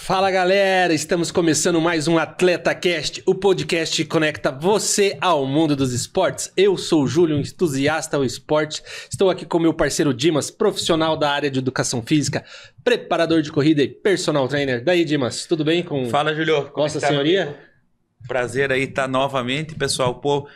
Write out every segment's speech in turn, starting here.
Fala galera, estamos começando mais um AtletaCast, o podcast que conecta você ao mundo dos esportes. Eu sou o Júlio, um entusiasta ao esporte. Estou aqui com meu parceiro Dimas, profissional da área de educação física, preparador de corrida e personal trainer. Daí, Dimas, tudo bem com Fala, Júlio. Vossa Senhoria? Prazer aí estar novamente, pessoal. Pô,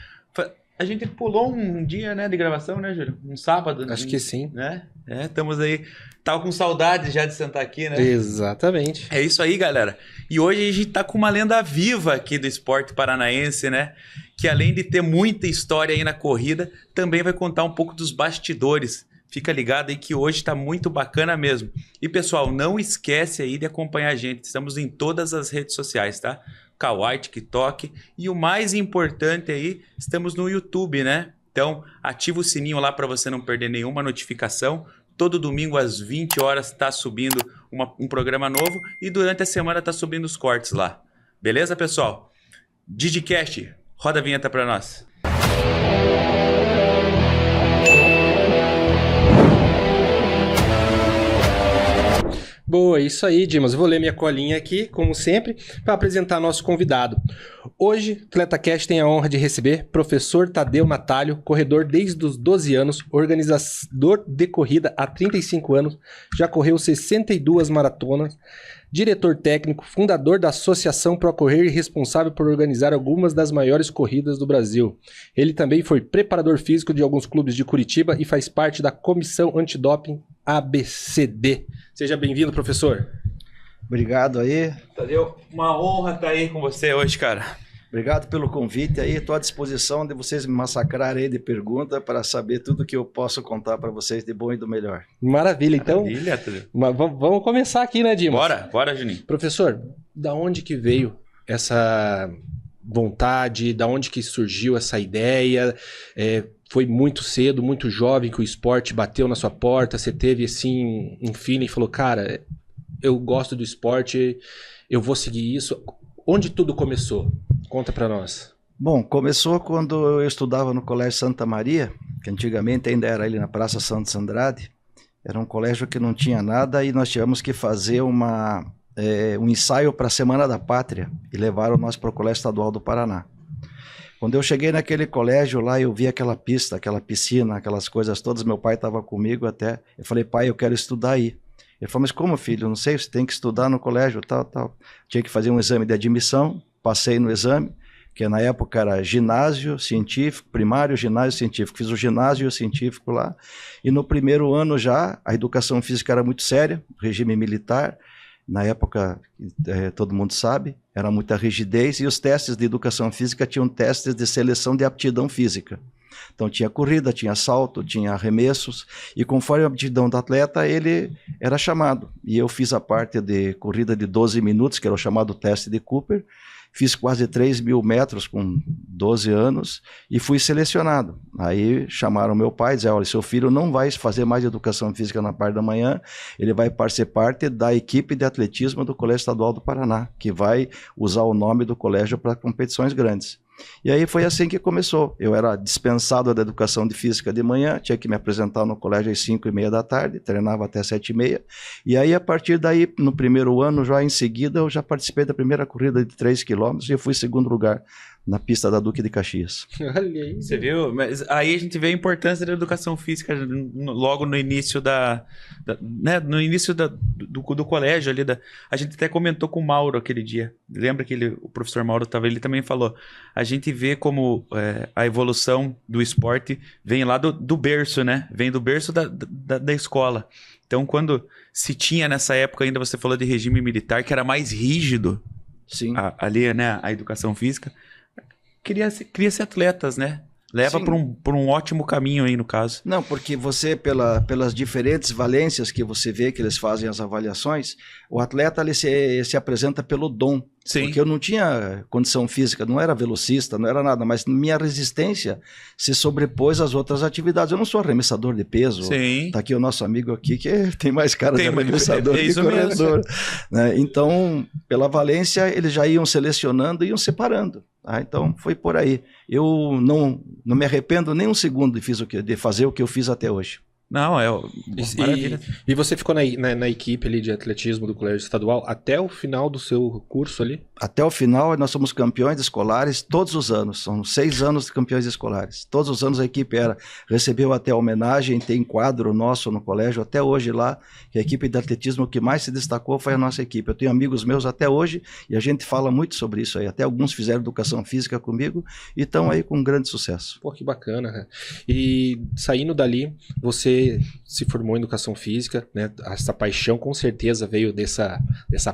a gente pulou um dia, né, de gravação, né, Júlio? Um sábado. Acho que sim. Né? Estamos aí. Tava com saudade já de sentar aqui, né? Exatamente. É isso aí, galera. E hoje a gente tá com uma lenda viva aqui do esporte paranaense, né? Que além de ter muita história aí na corrida, também vai contar um pouco dos bastidores. Fica ligado aí que hoje tá muito bacana mesmo. E pessoal, não esquece aí de acompanhar a gente. Estamos em todas as redes sociais, tá? Kawaii, TikTok. E o mais importante aí, estamos no YouTube, né? Então, ativa o sininho lá para você não perder nenhuma notificação. Todo domingo às 20 horas está subindo um programa novo e durante a semana está subindo os cortes lá. Beleza, pessoal? DigiCast, roda a vinheta para nós. Boa, isso aí, Dimas. Vou ler minha colinha aqui, como sempre, para apresentar nosso convidado. Hoje, o AtletaCast tem a honra de receber professor Tadeu Natalio, corredor desde os 12 anos, organizador de corrida há 35 anos, já correu 62 maratonas, diretor técnico, fundador da Associação Pro Correr e responsável por organizar algumas das maiores corridas do Brasil. Ele também foi preparador físico de alguns clubes de Curitiba e faz parte da Comissão Antidoping ABCD. Seja bem-vindo, professor. Obrigado aí. Tadeu, uma honra estar aí com você hoje, cara. Obrigado pelo convite aí. Estou à disposição de vocês me massacrarem aí de pergunta para saber tudo que eu posso contar para vocês de bom e do melhor. Maravilha, então. Maravilha, Tadeu. Vamos começar aqui, né, Dimas? Bora, Juninho. Professor, da onde que veio essa vontade? Da onde que surgiu essa ideia? Foi muito cedo, muito jovem que o esporte bateu na sua porta? Você teve, assim, um feeling e falou, cara, eu gosto do esporte, eu vou seguir isso. Onde tudo começou? Conta pra nós. Bom, começou quando eu estudava no Colégio Santa Maria, que antigamente ainda era ali na Praça Santos Andrade. Era um colégio que não tinha nada e nós tivemos que fazer um ensaio para a Semana da Pátria e levaram nós para o Colégio Estadual do Paraná. Quando eu cheguei naquele colégio lá, eu vi aquela pista, aquela piscina, aquelas coisas todas, meu pai estava comigo até. Eu falei, pai, eu quero estudar aí. Ele falou, mas como, filho? Eu não sei, você tem que estudar no colégio, tal. Tinha que fazer um exame de admissão, passei no exame, que na época era ginásio científico, primário, ginásio científico. Fiz o ginásio científico lá, e no primeiro ano já, a educação física era muito séria, regime militar. Na época, todo mundo sabe, era muita rigidez, e os testes de educação física tinham testes de seleção de aptidão física. Então tinha corrida, tinha salto, tinha arremessos, e conforme a aptidão do atleta, ele era chamado. E eu fiz a parte de corrida de 12 minutos, que era o chamado teste de Cooper, fiz quase 3.000 metros com 12 anos e fui selecionado. Aí chamaram meu pai e disseram, olha, seu filho não vai fazer mais educação física na parte da manhã, ele vai ser parte da equipe de atletismo do Colégio Estadual do Paraná, que vai usar o nome do colégio para competições grandes. E aí foi assim que começou. Eu era dispensado da educação de física de manhã, tinha que me apresentar no colégio às 5h30 da tarde, treinava até 7h30. E aí, a partir daí, no primeiro ano, já em seguida, eu já participei da primeira corrida de 3 km e eu fui segundo lugar na pista da Duque de Caxias. Olha aí. Você viu? Mas aí a gente vê a importância da educação física logo no início né? No início do colégio ali. A gente até comentou com o Mauro aquele dia. Lembra que o professor Mauro estava, ele também falou. A gente vê como a evolução do esporte vem lá do berço, né? Vem do berço da escola. Então, quando se tinha nessa época ainda, você falou de regime militar, que era mais rígido. Sim. Ali, né? A educação física. Cria-se atletas, né? Leva para um ótimo caminho aí, no caso. Não, porque você, pelas diferentes valências que você vê que eles fazem as avaliações, o atleta ele se apresenta pelo dom. Sim. Porque eu não tinha condição física, não era velocista, não era nada, mas minha resistência se sobrepôs às outras atividades. Eu não sou arremessador de peso. Sim. Tá aqui o nosso amigo aqui, que tem mais cara de arremessador que corredor. Né? Então, pela valência, eles já iam selecionando e iam separando. Então, foi por aí. Eu não me arrependo nem um segundo de fazer o que eu fiz até hoje. Não, maravilha. E você ficou na equipe ali de atletismo do Colégio Estadual até o final do seu curso ali? Até o final, nós somos campeões escolares todos os anos. São 6 anos de campeões escolares. Todos os anos a equipe recebeu até homenagem, tem quadro nosso no colégio até hoje lá, que a equipe de atletismo que mais se destacou foi a nossa equipe. Eu tenho amigos meus até hoje e a gente fala muito sobre isso aí. Até alguns fizeram educação física comigo e estão aí com grande sucesso. Pô, que bacana, né? E saindo dali, você se formou em educação física, né? Essa paixão com certeza veio dessa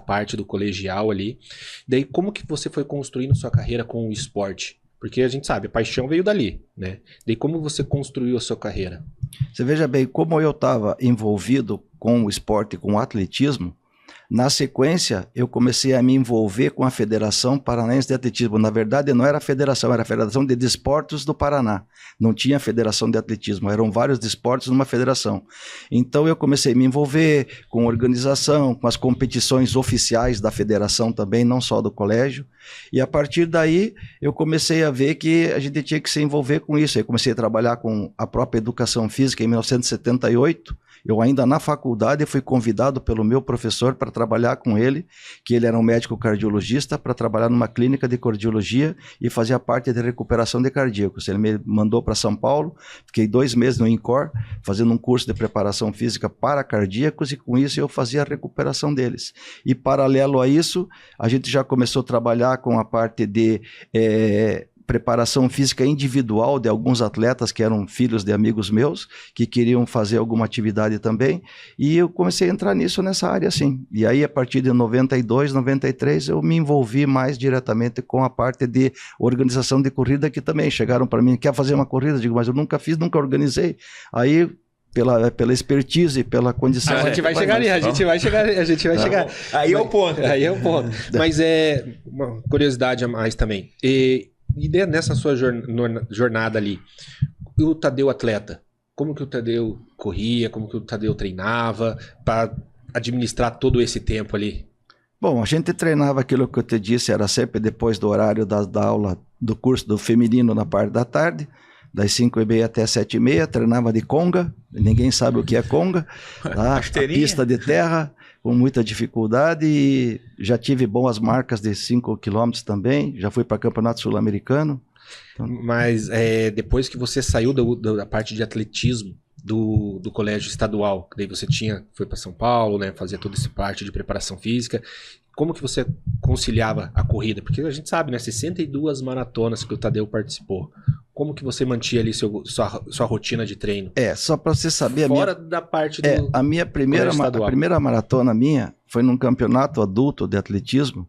parte do colegial ali. Daí, como que você foi construindo sua carreira com o esporte? Porque a gente sabe, a paixão veio dali, né? Daí, como você construiu a sua carreira? Você veja bem, como eu estava envolvido com o esporte, com o atletismo, na sequência, eu comecei a me envolver com a Federação Paranaense de Atletismo. Na verdade, não era a federação, era a Federação de Desportos do Paraná. Não tinha Federação de Atletismo, eram vários desportos numa federação. Então, eu comecei a me envolver com a organização, com as competições oficiais da federação também, não só do colégio. E a partir daí, eu comecei a ver que a gente tinha que se envolver com isso. Aí comecei a trabalhar com a própria educação física em 1978. Eu ainda na faculdade fui convidado pelo meu professor para trabalhar com ele, que ele era um médico cardiologista, para trabalhar numa clínica de cardiologia e fazia parte de recuperação de cardíacos. Ele me mandou para São Paulo, fiquei 2 meses no INCOR, fazendo um curso de preparação física para cardíacos e com isso eu fazia a recuperação deles. E paralelo a isso, a gente já começou a trabalhar com a parte de preparação física individual de alguns atletas que eram filhos de amigos meus, que queriam fazer alguma atividade também, e eu comecei a entrar nessa área, sim. E aí, a partir de 92, 93, eu me envolvi mais diretamente com a parte de organização de corrida, que também chegaram para mim, quer fazer uma corrida? Eu digo, mas eu nunca fiz, nunca organizei. Aí, pela expertise, pela condição... A gente vai chegar ali, a gente vai chegar. Aí é o ponto. Aí é o ponto. Mas uma curiosidade a mais também. E nessa sua jornada ali, o Tadeu atleta, como que o Tadeu corria, como que o Tadeu treinava para administrar todo esse tempo ali? Bom, a gente treinava aquilo que eu te disse, era sempre depois do horário da aula do curso do feminino na parte da tarde, das 5h30 até 7h30, treinava de conga, ninguém sabe o que é conga, tá? A pista de terra, com muita dificuldade, e já tive boas marcas de 5 quilômetros também, já fui para campeonato sul-americano. Então... Mas depois que você saiu da parte de atletismo do colégio estadual, daí você foi para São Paulo, né, fazia toda essa parte de preparação física, como que você conciliava a corrida? Porque a gente sabe, né, 62 maratonas que o Tadeu participou. Como que você mantinha ali sua rotina de treino? Só para você saber... Fora da parte do a primeira maratona minha foi num campeonato adulto de atletismo,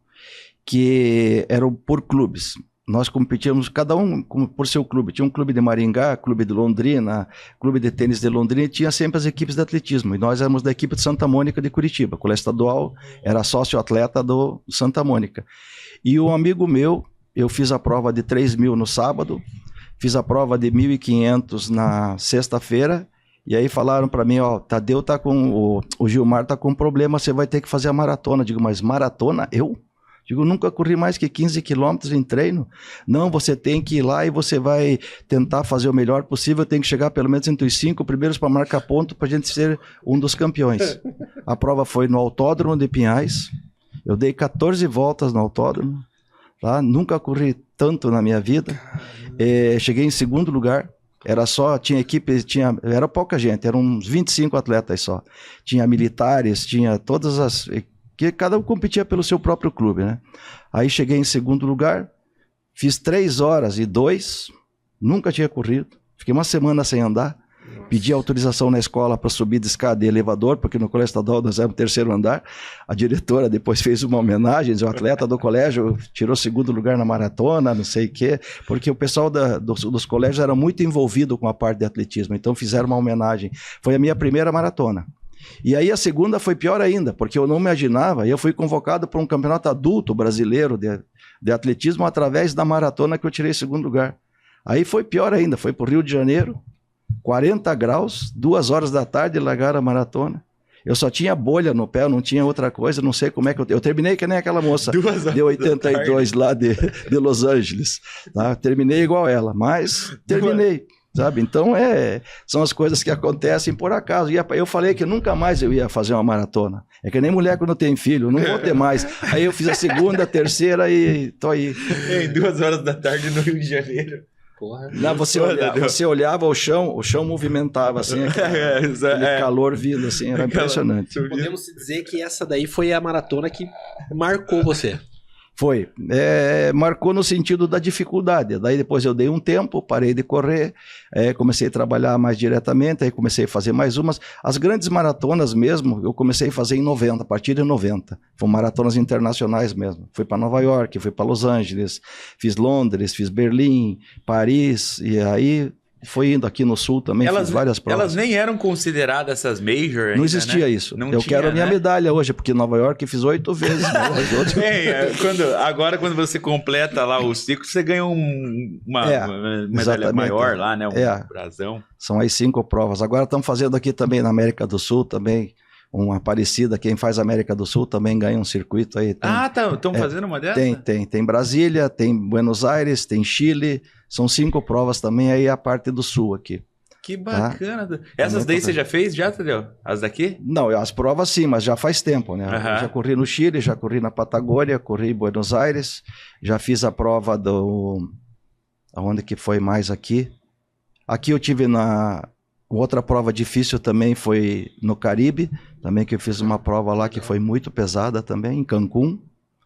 que era por clubes. Nós competíamos, cada um por seu clube. Tinha um clube de Maringá, clube de Londrina, clube de tênis de Londrina, e tinha sempre as equipes de atletismo. E nós éramos da equipe de Santa Mônica de Curitiba. O colégio estadual era sócio-atleta do Santa Mônica. E um amigo meu, eu fiz a prova de 3.000 no sábado, fiz a prova de 1.500 na sexta-feira, e aí falaram para mim, Tadeu tá com... O Gilmar tá com um problema, você vai ter que fazer a maratona. Eu digo, mas maratona? Eu? Digo, nunca corri mais que 15 quilômetros em treino. Não, você tem que ir lá e você vai tentar fazer o melhor possível, tem que chegar pelo menos entre os 5 primeiros para marcar ponto para a gente ser um dos campeões. A prova foi no Autódromo de Pinhais, eu dei 14 voltas no autódromo, tá? Nunca corri tanto na minha vida. Cheguei em segundo lugar. Tinha equipe, era pouca gente, eram uns 25 atletas só. Tinha militares, tinha todas as... que cada um competia pelo seu próprio clube, né? Aí cheguei em segundo lugar, fiz 3 horas e 2, nunca tinha corrido, fiquei uma semana sem andar, pedi autorização na escola para subir de escada e elevador, porque no colégio estadual nós éramos no 3º andar, a diretora depois fez uma homenagem, o atleta do colégio tirou 2º lugar na maratona, não sei o quê, porque o pessoal dos colégios era muito envolvido com a parte de atletismo, então fizeram uma homenagem. Foi a minha primeira maratona. E aí a segunda foi pior ainda, porque eu não imaginava, e eu fui convocado para um campeonato adulto brasileiro de atletismo através da maratona que eu tirei 2º lugar. Aí foi pior ainda, foi para o Rio de Janeiro, 40 graus, 2 horas da tarde, largaram a maratona. Eu só tinha bolha no pé, eu não tinha outra coisa, não sei como é que eu terminei que nem aquela moça de 82 lá de Los Angeles. Tá? Terminei igual ela, mas terminei. sabe? Então, são as coisas que acontecem por acaso. E eu falei que nunca mais eu ia fazer uma maratona. É que nem mulher quando tem filho, não vou ter mais. Aí eu fiz a segunda, a terceira e tô aí. Em 2 horas da tarde no Rio de Janeiro. Porra. Não, você olhava o chão movimentava assim, aquele calor vindo assim, era impressionante. Podemos dizer que essa daí foi a maratona que marcou você. Foi. Marcou no sentido da dificuldade. Daí depois eu dei um tempo, parei de correr, comecei a trabalhar mais diretamente, aí comecei a fazer mais umas. As grandes maratonas mesmo, eu comecei a fazer em 90, a partir de 90. Foram maratonas internacionais mesmo. Fui para Nova York, fui para Los Angeles, fiz Londres, fiz Berlim, Paris, e aí foi indo aqui no Sul também, fiz várias provas. Elas nem eram consideradas essas major ainda, não existia, né? isso. Não eu tinha, quero a minha né? medalha hoje, porque em Nova York eu fiz 8 vezes. Agora, quando você completa lá o ciclo, você ganha uma medalha maior lá, né? Brasão. São as 5 provas. Agora estamos fazendo aqui também na América do Sul também. Uma parecida, quem faz América do Sul também ganha um circuito aí. Estão fazendo uma dessa? Tem Brasília, tem Buenos Aires, tem Chile, são 5 provas também, aí a parte do Sul aqui. Que bacana. Tá? Essas daí você já fez, Tadeu? As daqui? Não, as provas sim, mas já faz tempo, né? Eu já corri no Chile, já corri na Patagônia, corri em Buenos Aires, já fiz a prova aonde que foi mais aqui? Aqui eu tive outra prova difícil também foi no Caribe, também que eu fiz uma prova lá que foi muito pesada também, em Cancún.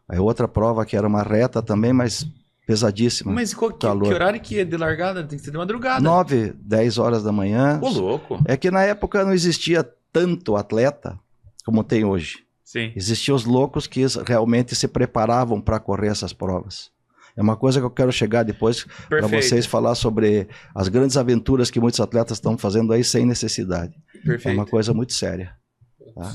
Aí outra prova que era uma reta também, mas pesadíssima. Mas que horário que é de largada? Tem que ser de madrugada. 9, 10 horas da manhã. Ô, louco. É que na época não existia tanto atleta como tem hoje. Sim. Existiam os loucos que realmente se preparavam para correr essas provas. É uma coisa que eu quero chegar depois para vocês falar sobre as grandes aventuras que muitos atletas estão fazendo aí sem necessidade. Perfeito. É uma coisa muito séria. Tá?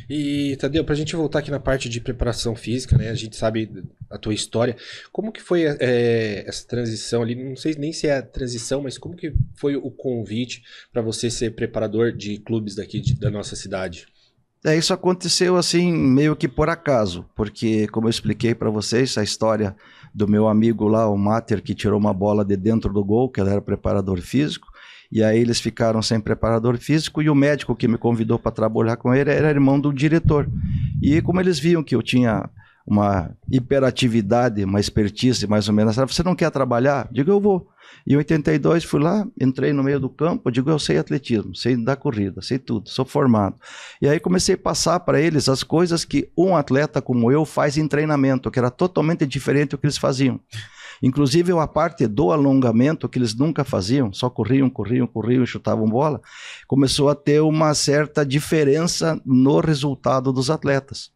E, Tadeu, para a gente voltar aqui na parte de preparação física, né? A gente sabe a tua história. Como que foi essa transição ali? Não sei nem se é a transição, mas como que foi o convite para você ser preparador de clubes daqui da nossa cidade? Isso aconteceu assim meio que por acaso, porque como eu expliquei para vocês, a história do meu amigo lá, o Mater, que tirou uma bola de dentro do gol, que ele era preparador físico, e aí eles ficaram sem preparador físico, e o médico que me convidou para trabalhar com ele era irmão do diretor. E como eles viam que eu tinha uma hiperatividade, uma expertise mais ou menos, você não quer trabalhar? Digo, eu vou. Em 82 fui lá, entrei no meio do campo, digo, eu sei atletismo, sei da corrida, sei tudo, sou formado. E aí comecei a passar para eles as coisas que um atleta como eu faz em treinamento, que era totalmente diferente do que eles faziam. Inclusive a parte do alongamento, que eles nunca faziam, só corriam e chutavam bola, começou a ter uma certa diferença no resultado dos atletas.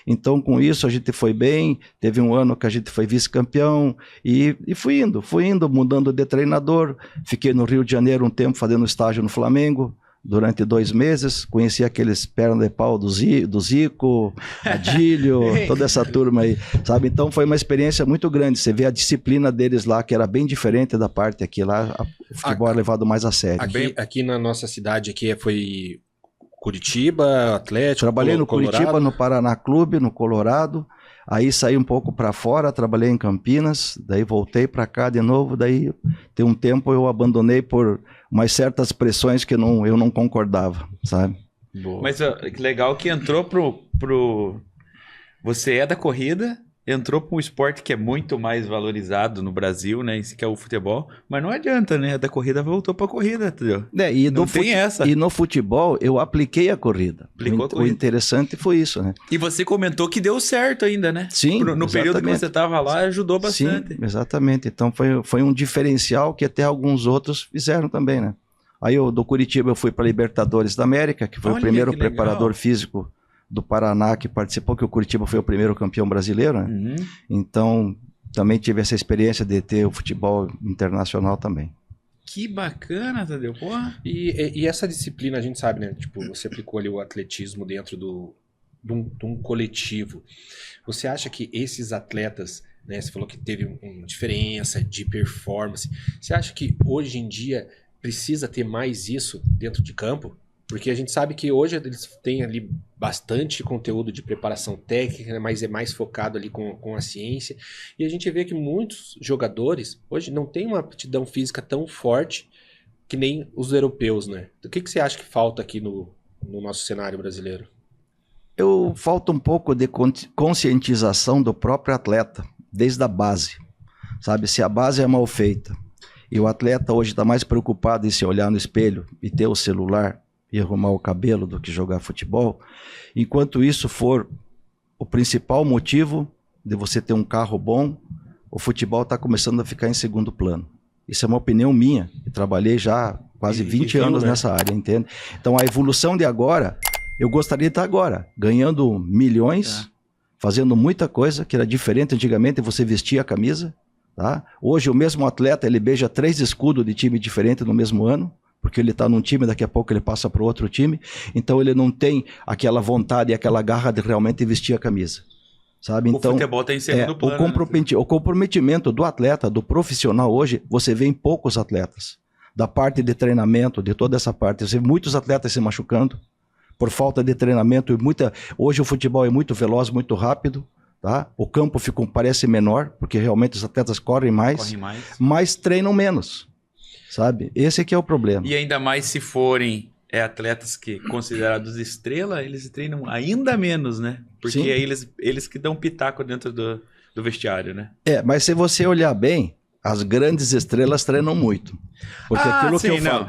Então, com isso, a gente foi bem, teve um ano que a gente foi vice-campeão e fui indo, mudando de treinador. Fiquei no Rio de Janeiro um tempo fazendo estágio no Flamengo, durante 2 meses, conheci aqueles pernas de pau do Zico, Adílio, toda essa turma aí, sabe? Então, foi uma experiência muito grande, você vê a disciplina deles lá, que era bem diferente da parte aqui lá, o futebol é levado mais a sério. Aqui na nossa cidade, aqui foi Curitiba, Atlético, trabalhei no Colorado. Curitiba, no Paraná Clube, no Colorado, aí saí um pouco para fora, trabalhei em Campinas, daí voltei para cá de novo, daí tem um tempo eu abandonei por umas certas pressões que eu não concordava, sabe? Boa. Mas que legal que entrou pro... Você é da corrida, entrou para um esporte que é muito mais valorizado no Brasil, né? Esse que é o futebol. Mas não adianta, né? Da corrida voltou para a corrida, entendeu? Não tem essa. E no futebol eu apliquei a corrida. O interessante foi isso, né? E você comentou que deu certo ainda, né? Sim, no período que você estava lá, ajudou bastante. Sim, exatamente. Então foi um diferencial que até alguns outros fizeram também, né? Aí do Curitiba eu fui para Libertadores da América, que foi o primeiro preparador físico do Paraná que participou, que o Curitiba foi o primeiro campeão brasileiro, né? Uhum. Então, também tive essa experiência de ter o futebol internacional também. Que bacana, Tadeu, porra. E essa disciplina, a gente sabe, né? Tipo, você aplicou ali o atletismo dentro de um coletivo. Você acha que esses atletas, né? Você falou que teve uma diferença de performance. Você acha que hoje em dia precisa ter mais isso dentro de campo? Porque a gente sabe que hoje eles têm ali bastante conteúdo de preparação técnica, mas é mais focado ali com a ciência. E a gente vê que muitos jogadores hoje não têm uma aptidão física tão forte que nem os europeus, né? O que você acha que falta aqui no nosso cenário brasileiro? Falta um pouco de conscientização do próprio atleta, desde a base. Sabe, se a base é mal feita e o atleta hoje está mais preocupado em se olhar no espelho e ter o celular e arrumar o cabelo do que jogar futebol, enquanto isso for o principal motivo de você ter um carro bom, o futebol está começando a ficar em segundo plano. Isso é uma opinião minha, eu trabalhei já quase 20 anos nessa área, entende? Então a evolução de agora, eu gostaria de estar agora, ganhando milhões, fazendo muita coisa, que era diferente antigamente, você vestia a camisa, tá? Hoje o mesmo atleta, ele beija 3 escudos de time diferente no mesmo ano, porque ele está num time, daqui a pouco ele passa para outro time, então ele não tem aquela vontade e aquela garra de realmente vestir a camisa. Sabe? Então, o futebol está em segundo plano. O comprometimento do atleta, do profissional hoje, você vê em poucos atletas. Da parte de treinamento, de toda essa parte. Você vê muitos atletas se machucando por falta de treinamento. Hoje o futebol é muito veloz, muito rápido. Tá? O campo parece menor, porque realmente os atletas correm mais, mas treinam menos. Sabe? Esse aqui é o problema. E ainda mais se forem atletas que considerados estrela, eles treinam ainda menos, né? Porque aí eles que dão pitaco dentro do vestiário, né? Mas se você olhar bem, as grandes estrelas treinam muito. Porque aquilo que eu falo,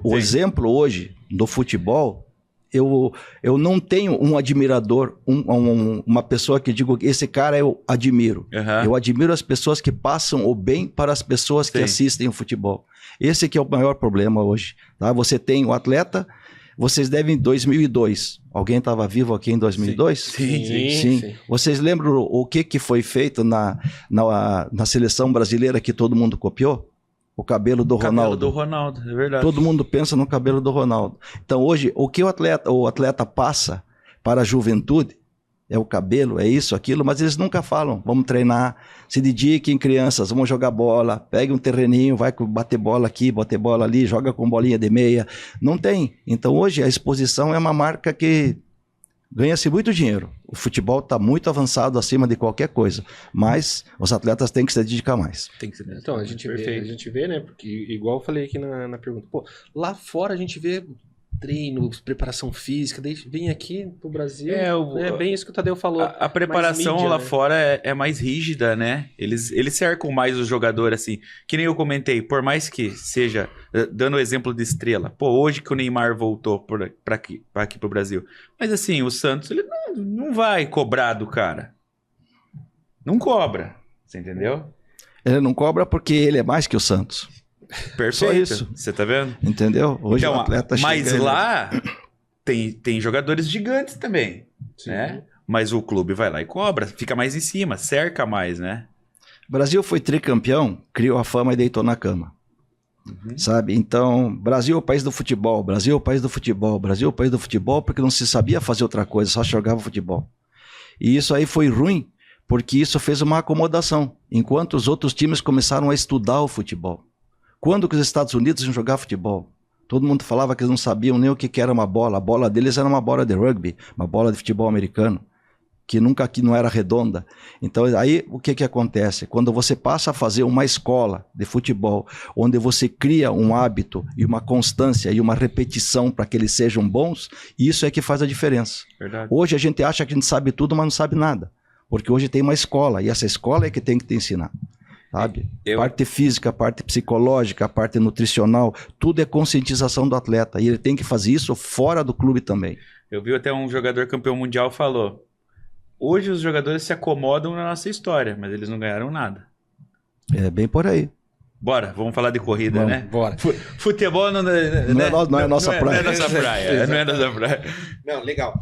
o exemplo hoje do futebol, eu não tenho um admirador, uma pessoa que digo, esse cara eu admiro. Eu admiro as pessoas que passam o bem para as pessoas que assistem o futebol. Esse que é o maior problema hoje. Tá? Você tem o atleta, vocês devem em 2002. Alguém estava vivo aqui em 2002? Sim. Vocês lembram o que foi feito na seleção brasileira que todo mundo copiou? O cabelo do Ronaldo. O cabelo do Ronaldo, é verdade. Todo mundo pensa no cabelo do Ronaldo. Então hoje, o que o atleta passa para a juventude é o cabelo, é isso, aquilo, mas eles nunca falam, vamos treinar, se dediquem crianças, vamos jogar bola, pegue um terreninho, vai bater bola aqui, bater bola ali, joga com bolinha de meia. Não tem. Então hoje a exposição é uma marca que ganha-se muito dinheiro. O futebol está muito avançado acima de qualquer coisa, mas os atletas têm que se dedicar mais. Tem que ser. Então, a gente vê, né? Porque, igual eu falei aqui na pergunta, lá fora a gente vê treino, preparação física, daí vem aqui pro Brasil, é bem isso que o Tadeu falou. A preparação mídia, lá fora é mais rígida, né? Eles cercam mais o jogador, assim. Que nem eu comentei, por mais que seja, dando o exemplo de estrela, hoje que o Neymar voltou pra aqui pro Brasil. Mas assim, o Santos, ele não vai cobrar do cara. Não cobra, você entendeu? Ele não cobra porque ele é mais que o Santos. Perfeito. Isso. Você tá vendo? Entendeu? Hoje então, o atleta mas lá tem jogadores gigantes também, né? Mas o clube vai lá e cobra, fica mais em cima, cerca mais, né? O Brasil foi tricampeão, criou a fama e deitou na cama. Sabe? Então, Brasil é o país do futebol, Brasil é o país do futebol, Brasil é o país do futebol, porque não se sabia fazer outra coisa, só jogava futebol. E isso aí foi ruim, porque isso fez uma acomodação, enquanto os outros times começaram a estudar o futebol. Quando que os Estados Unidos iam jogar futebol? Todo mundo falava que eles não sabiam nem o que era uma bola. A bola deles era uma bola de rugby, uma bola de futebol americano, que nunca não era redonda. Então aí o que acontece? Quando você passa a fazer uma escola de futebol, onde você cria um hábito e uma constância e uma repetição para que eles sejam bons, isso é que faz a diferença. Verdade. Hoje a gente acha que a gente sabe tudo, mas não sabe nada. Porque hoje tem uma escola, e essa escola é que tem que te ensinar. Sabe? Parte física, parte psicológica, parte nutricional, tudo é conscientização do atleta. E ele tem que fazer isso fora do clube também. Eu vi até um jogador campeão mundial falou: hoje os jogadores se acomodam na nossa história, mas eles não ganharam nada. É bem por aí. Bora, vamos falar de corrida, né? Bora. Futebol não é nossa praia. Não é nossa praia, não é nossa praia. Não, legal.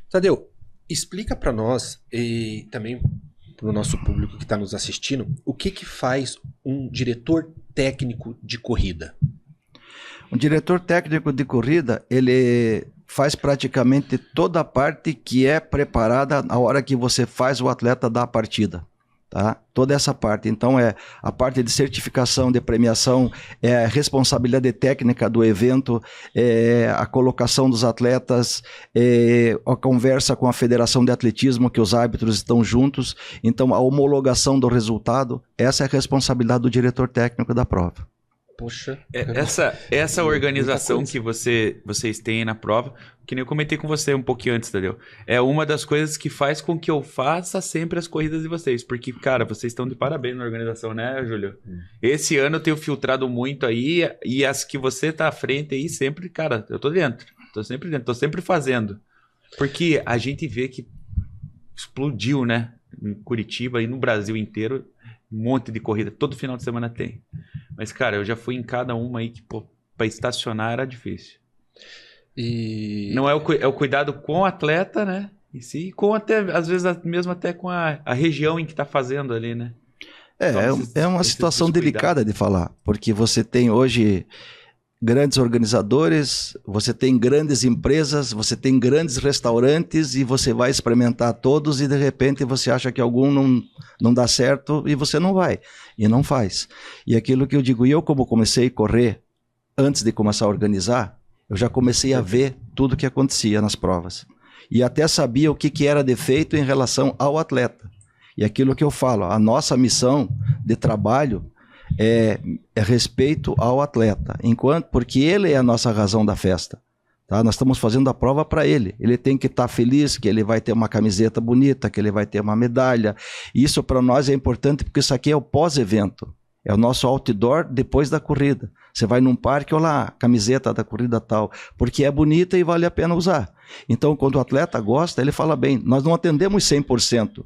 Tadeu, explica para nós e também para o nosso público que está nos assistindo, o que faz um diretor técnico de corrida? Um diretor técnico de corrida, ele faz praticamente toda a parte que é preparada na hora que você faz o atleta dar a partida. Tá? Toda essa parte. Então é a parte de certificação, de premiação, é a responsabilidade técnica do evento, é a colocação dos atletas, é a conversa com a Federação de Atletismo, que os árbitros estão juntos. Então a homologação do resultado, essa é a responsabilidade do diretor técnico da prova. Poxa. Essa organização Muita que vocês têm na prova, que nem eu comentei com você um pouquinho antes, Tadeu, é uma das coisas que faz com que eu faça sempre as corridas de vocês. Porque, cara, vocês estão de parabéns na organização, né, Júlio? Esse ano eu tenho filtrado muito aí, e as que você tá à frente aí sempre, cara, eu tô dentro. Tô sempre dentro, tô sempre fazendo. Porque a gente vê que explodiu, né? Em Curitiba e no Brasil inteiro, um monte de corrida. Todo final de semana tem. Mas, cara, eu já fui em cada uma aí que, pô, pra estacionar era difícil. E... Não é o cuidado com o atleta, né? E sim, com até, às vezes, mesmo até com a região em que tá fazendo ali, né? É uma situação delicada de falar, porque você tem hoje grandes organizadores, você tem grandes empresas, você tem grandes restaurantes e você vai experimentar todos e de repente você acha que algum não dá certo e você não vai e não faz. E aquilo que eu digo, eu como comecei a correr antes de começar a organizar, eu já comecei a ver tudo o que acontecia nas provas e até sabia o que era defeito em relação ao atleta. E aquilo que eu falo, a nossa missão de trabalho é respeito ao atleta, porque ele é a nossa razão da festa. Tá? Nós estamos fazendo a prova para ele. Ele tem que estar feliz, que ele vai ter uma camiseta bonita, que ele vai ter uma medalha. Isso para nós é importante porque isso aqui é o pós-evento. É o nosso outdoor depois da corrida. Você vai num parque, olha lá, camiseta da corrida tal, porque é bonita e vale a pena usar. Então, quando o atleta gosta, ele fala bem. Nós não atendemos 100%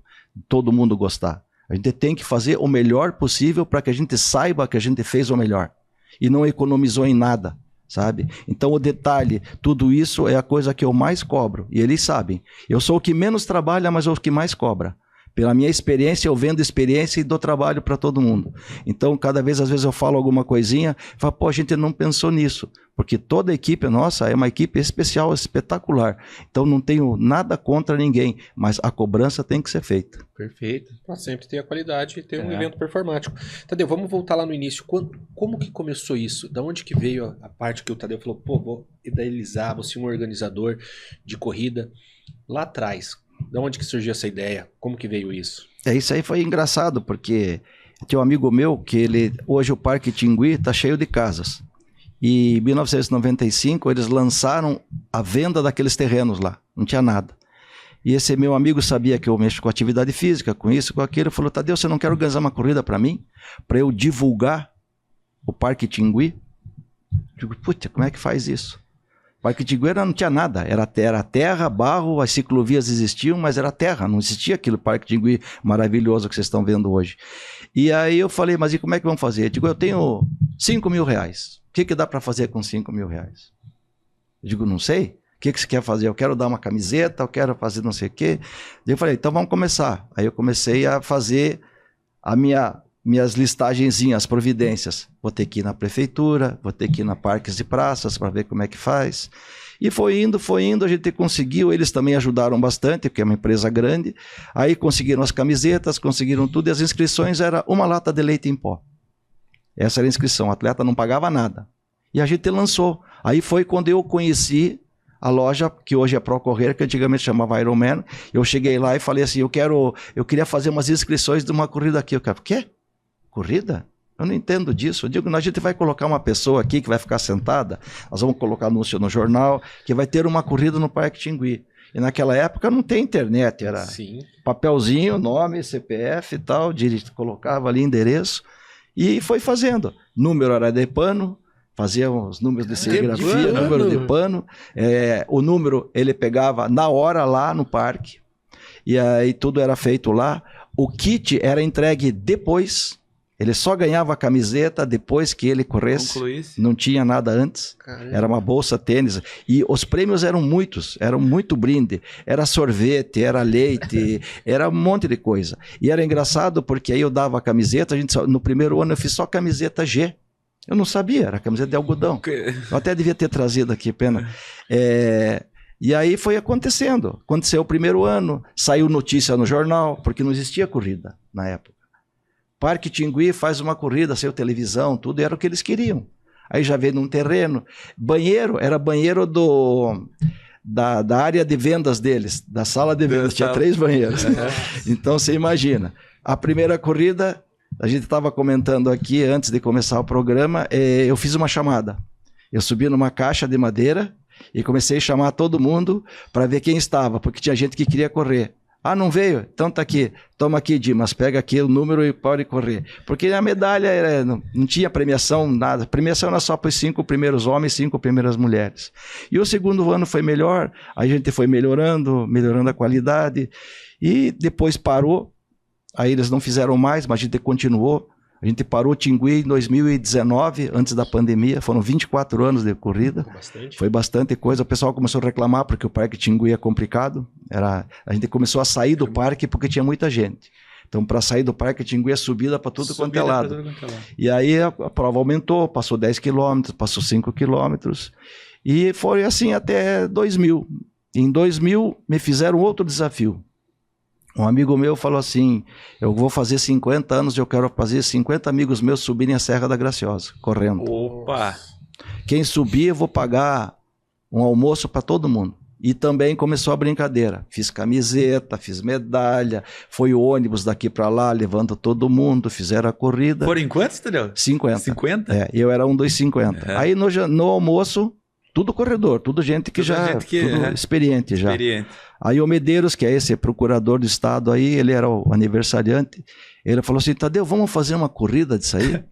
todo mundo gostar. A gente tem que fazer o melhor possível para que a gente saiba que a gente fez o melhor. E não economizou em nada, sabe? Então o detalhe, tudo isso é a coisa que eu mais cobro. E eles sabem. Eu sou o que menos trabalha, mas sou o que mais cobra. Pela minha experiência, eu vendo experiência e dou trabalho para todo mundo. Então, cada vez, às vezes eu falo alguma coisinha, falo, pô, a gente não pensou nisso. Porque toda a equipe nossa é uma equipe especial, espetacular. Então, não tenho nada contra ninguém, mas a cobrança tem que ser feita. Perfeito. Pra sempre ter a qualidade e ter um evento performático. Tadeu, vamos voltar lá no início. Como que começou isso? Da onde que veio a parte que o Tadeu falou, pô, vou idealizar, vou ser um organizador de corrida? Lá atrás, da onde que surgiu essa ideia? Como que veio isso? Isso aí foi engraçado, porque tinha um amigo meu que hoje o Parque Tingui está cheio de casas. E em 1995 eles lançaram a venda daqueles terrenos lá, não tinha nada. E esse meu amigo sabia que eu mexo com atividade física, com isso, com aquilo, falou, Tadeu, você não quer organizar uma corrida para mim? Para eu divulgar o Parque Tingui? Eu digo, puta, como é que faz isso? O Parque Tingui não tinha nada, era terra, barro, as ciclovias existiam, mas era terra, não existia aquele Parque Tingui maravilhoso que vocês estão vendo hoje. E aí eu falei, mas e como é que vamos fazer? Eu digo, eu tenho 5 mil reais, o que dá para fazer com 5 mil reais? Eu digo, não sei, o que você quer fazer? Eu quero dar uma camiseta, eu quero fazer não sei o quê. Eu falei, então vamos começar. Aí eu comecei a fazer minhas listagenzinhas, as providências. Vou ter que ir na prefeitura, vou ter que ir na parques e praças para ver como é que faz. E foi indo, a gente conseguiu, eles também ajudaram bastante, porque é uma empresa grande. Aí conseguiram as camisetas, conseguiram tudo, e as inscrições era uma lata de leite em pó. Essa era a inscrição, o atleta não pagava nada. E a gente lançou. Aí foi quando eu conheci a loja, que hoje é Pro Correr, que antigamente chamava Ironman. Eu cheguei lá e falei assim, eu queria fazer umas inscrições de uma corrida aqui. Eu quero, o quê? Corrida? Eu não entendo disso. Eu digo, a gente vai colocar uma pessoa aqui que vai ficar sentada, nós vamos colocar anúncio no jornal, que vai ter uma corrida no Parque Tingui. E naquela época não tem internet, era papelzinho, nome, CPF e tal, colocava ali endereço e foi fazendo. Número era de pano, fazia os números de serigrafia, número de pano. O número ele pegava na hora lá no parque. E aí tudo era feito lá. O kit era entregue depois. Ele só ganhava a camiseta depois que ele corresse. Concluísse. Não tinha nada antes. Caramba. Era uma bolsa tênis. E os prêmios eram muitos. Eram muito brinde. Era sorvete, era leite, era um monte de coisa. E era engraçado porque aí eu dava a camiseta. No primeiro ano eu fiz só camiseta G. Eu não sabia, era camiseta de algodão. Eu até devia ter trazido aqui, pena. E aí foi acontecendo. Aconteceu o primeiro ano, saiu notícia no jornal, porque não existia corrida na época. Parque Tingui faz uma corrida, saiu televisão, tudo, era o que eles queriam. Aí já veio num terreno. Banheiro, era banheiro da área de vendas deles, da sala de vendas, tinha 3 banheiros. Então você imagina, a primeira corrida... A gente estava comentando aqui, antes de começar o programa, eu fiz uma chamada. Eu subi numa caixa de madeira e comecei a chamar todo mundo para ver quem estava, porque tinha gente que queria correr. Ah, não veio? Então tá aqui. Toma aqui, Dimas, pega aqui o número e pode correr. Porque a medalha não tinha premiação, nada. A premiação era só para os 5 primeiros homens, 5 primeiras mulheres. E o segundo ano foi melhor, a gente foi melhorando a qualidade. E depois parou, aí eles não fizeram mais, mas a gente continuou. A gente parou Tingui em 2019, antes da pandemia, foram 24 anos de corrida. Foi bastante coisa. O pessoal começou a reclamar porque o Parque Tingui é complicado. A gente começou a sair do parque porque tinha muita gente. Então, para sair do Parque Tingui é subida para tudo quanto é lado. E aí a prova aumentou, passou 10 quilômetros, passou 5 quilômetros. E foi assim até 2000. Em 2000, me fizeram outro desafio. Um amigo meu falou assim, eu vou fazer 50 anos e eu quero fazer 50 amigos meus subirem a Serra da Graciosa, correndo. Opa! Quem subir, eu vou pagar um almoço para todo mundo. E também começou a brincadeira. Fiz camiseta, fiz medalha, foi o ônibus daqui para lá, levando todo mundo, fizeram a corrida. Foram em quantos, entendeu? 50. 50? Eu era um dos 50. Aí no almoço, tudo corredor, tudo gente que experiente já. Aí o Medeiros, que é esse procurador do estado aí, ele era o aniversariante, ele falou assim, Tadeu, vamos fazer uma corrida disso aí?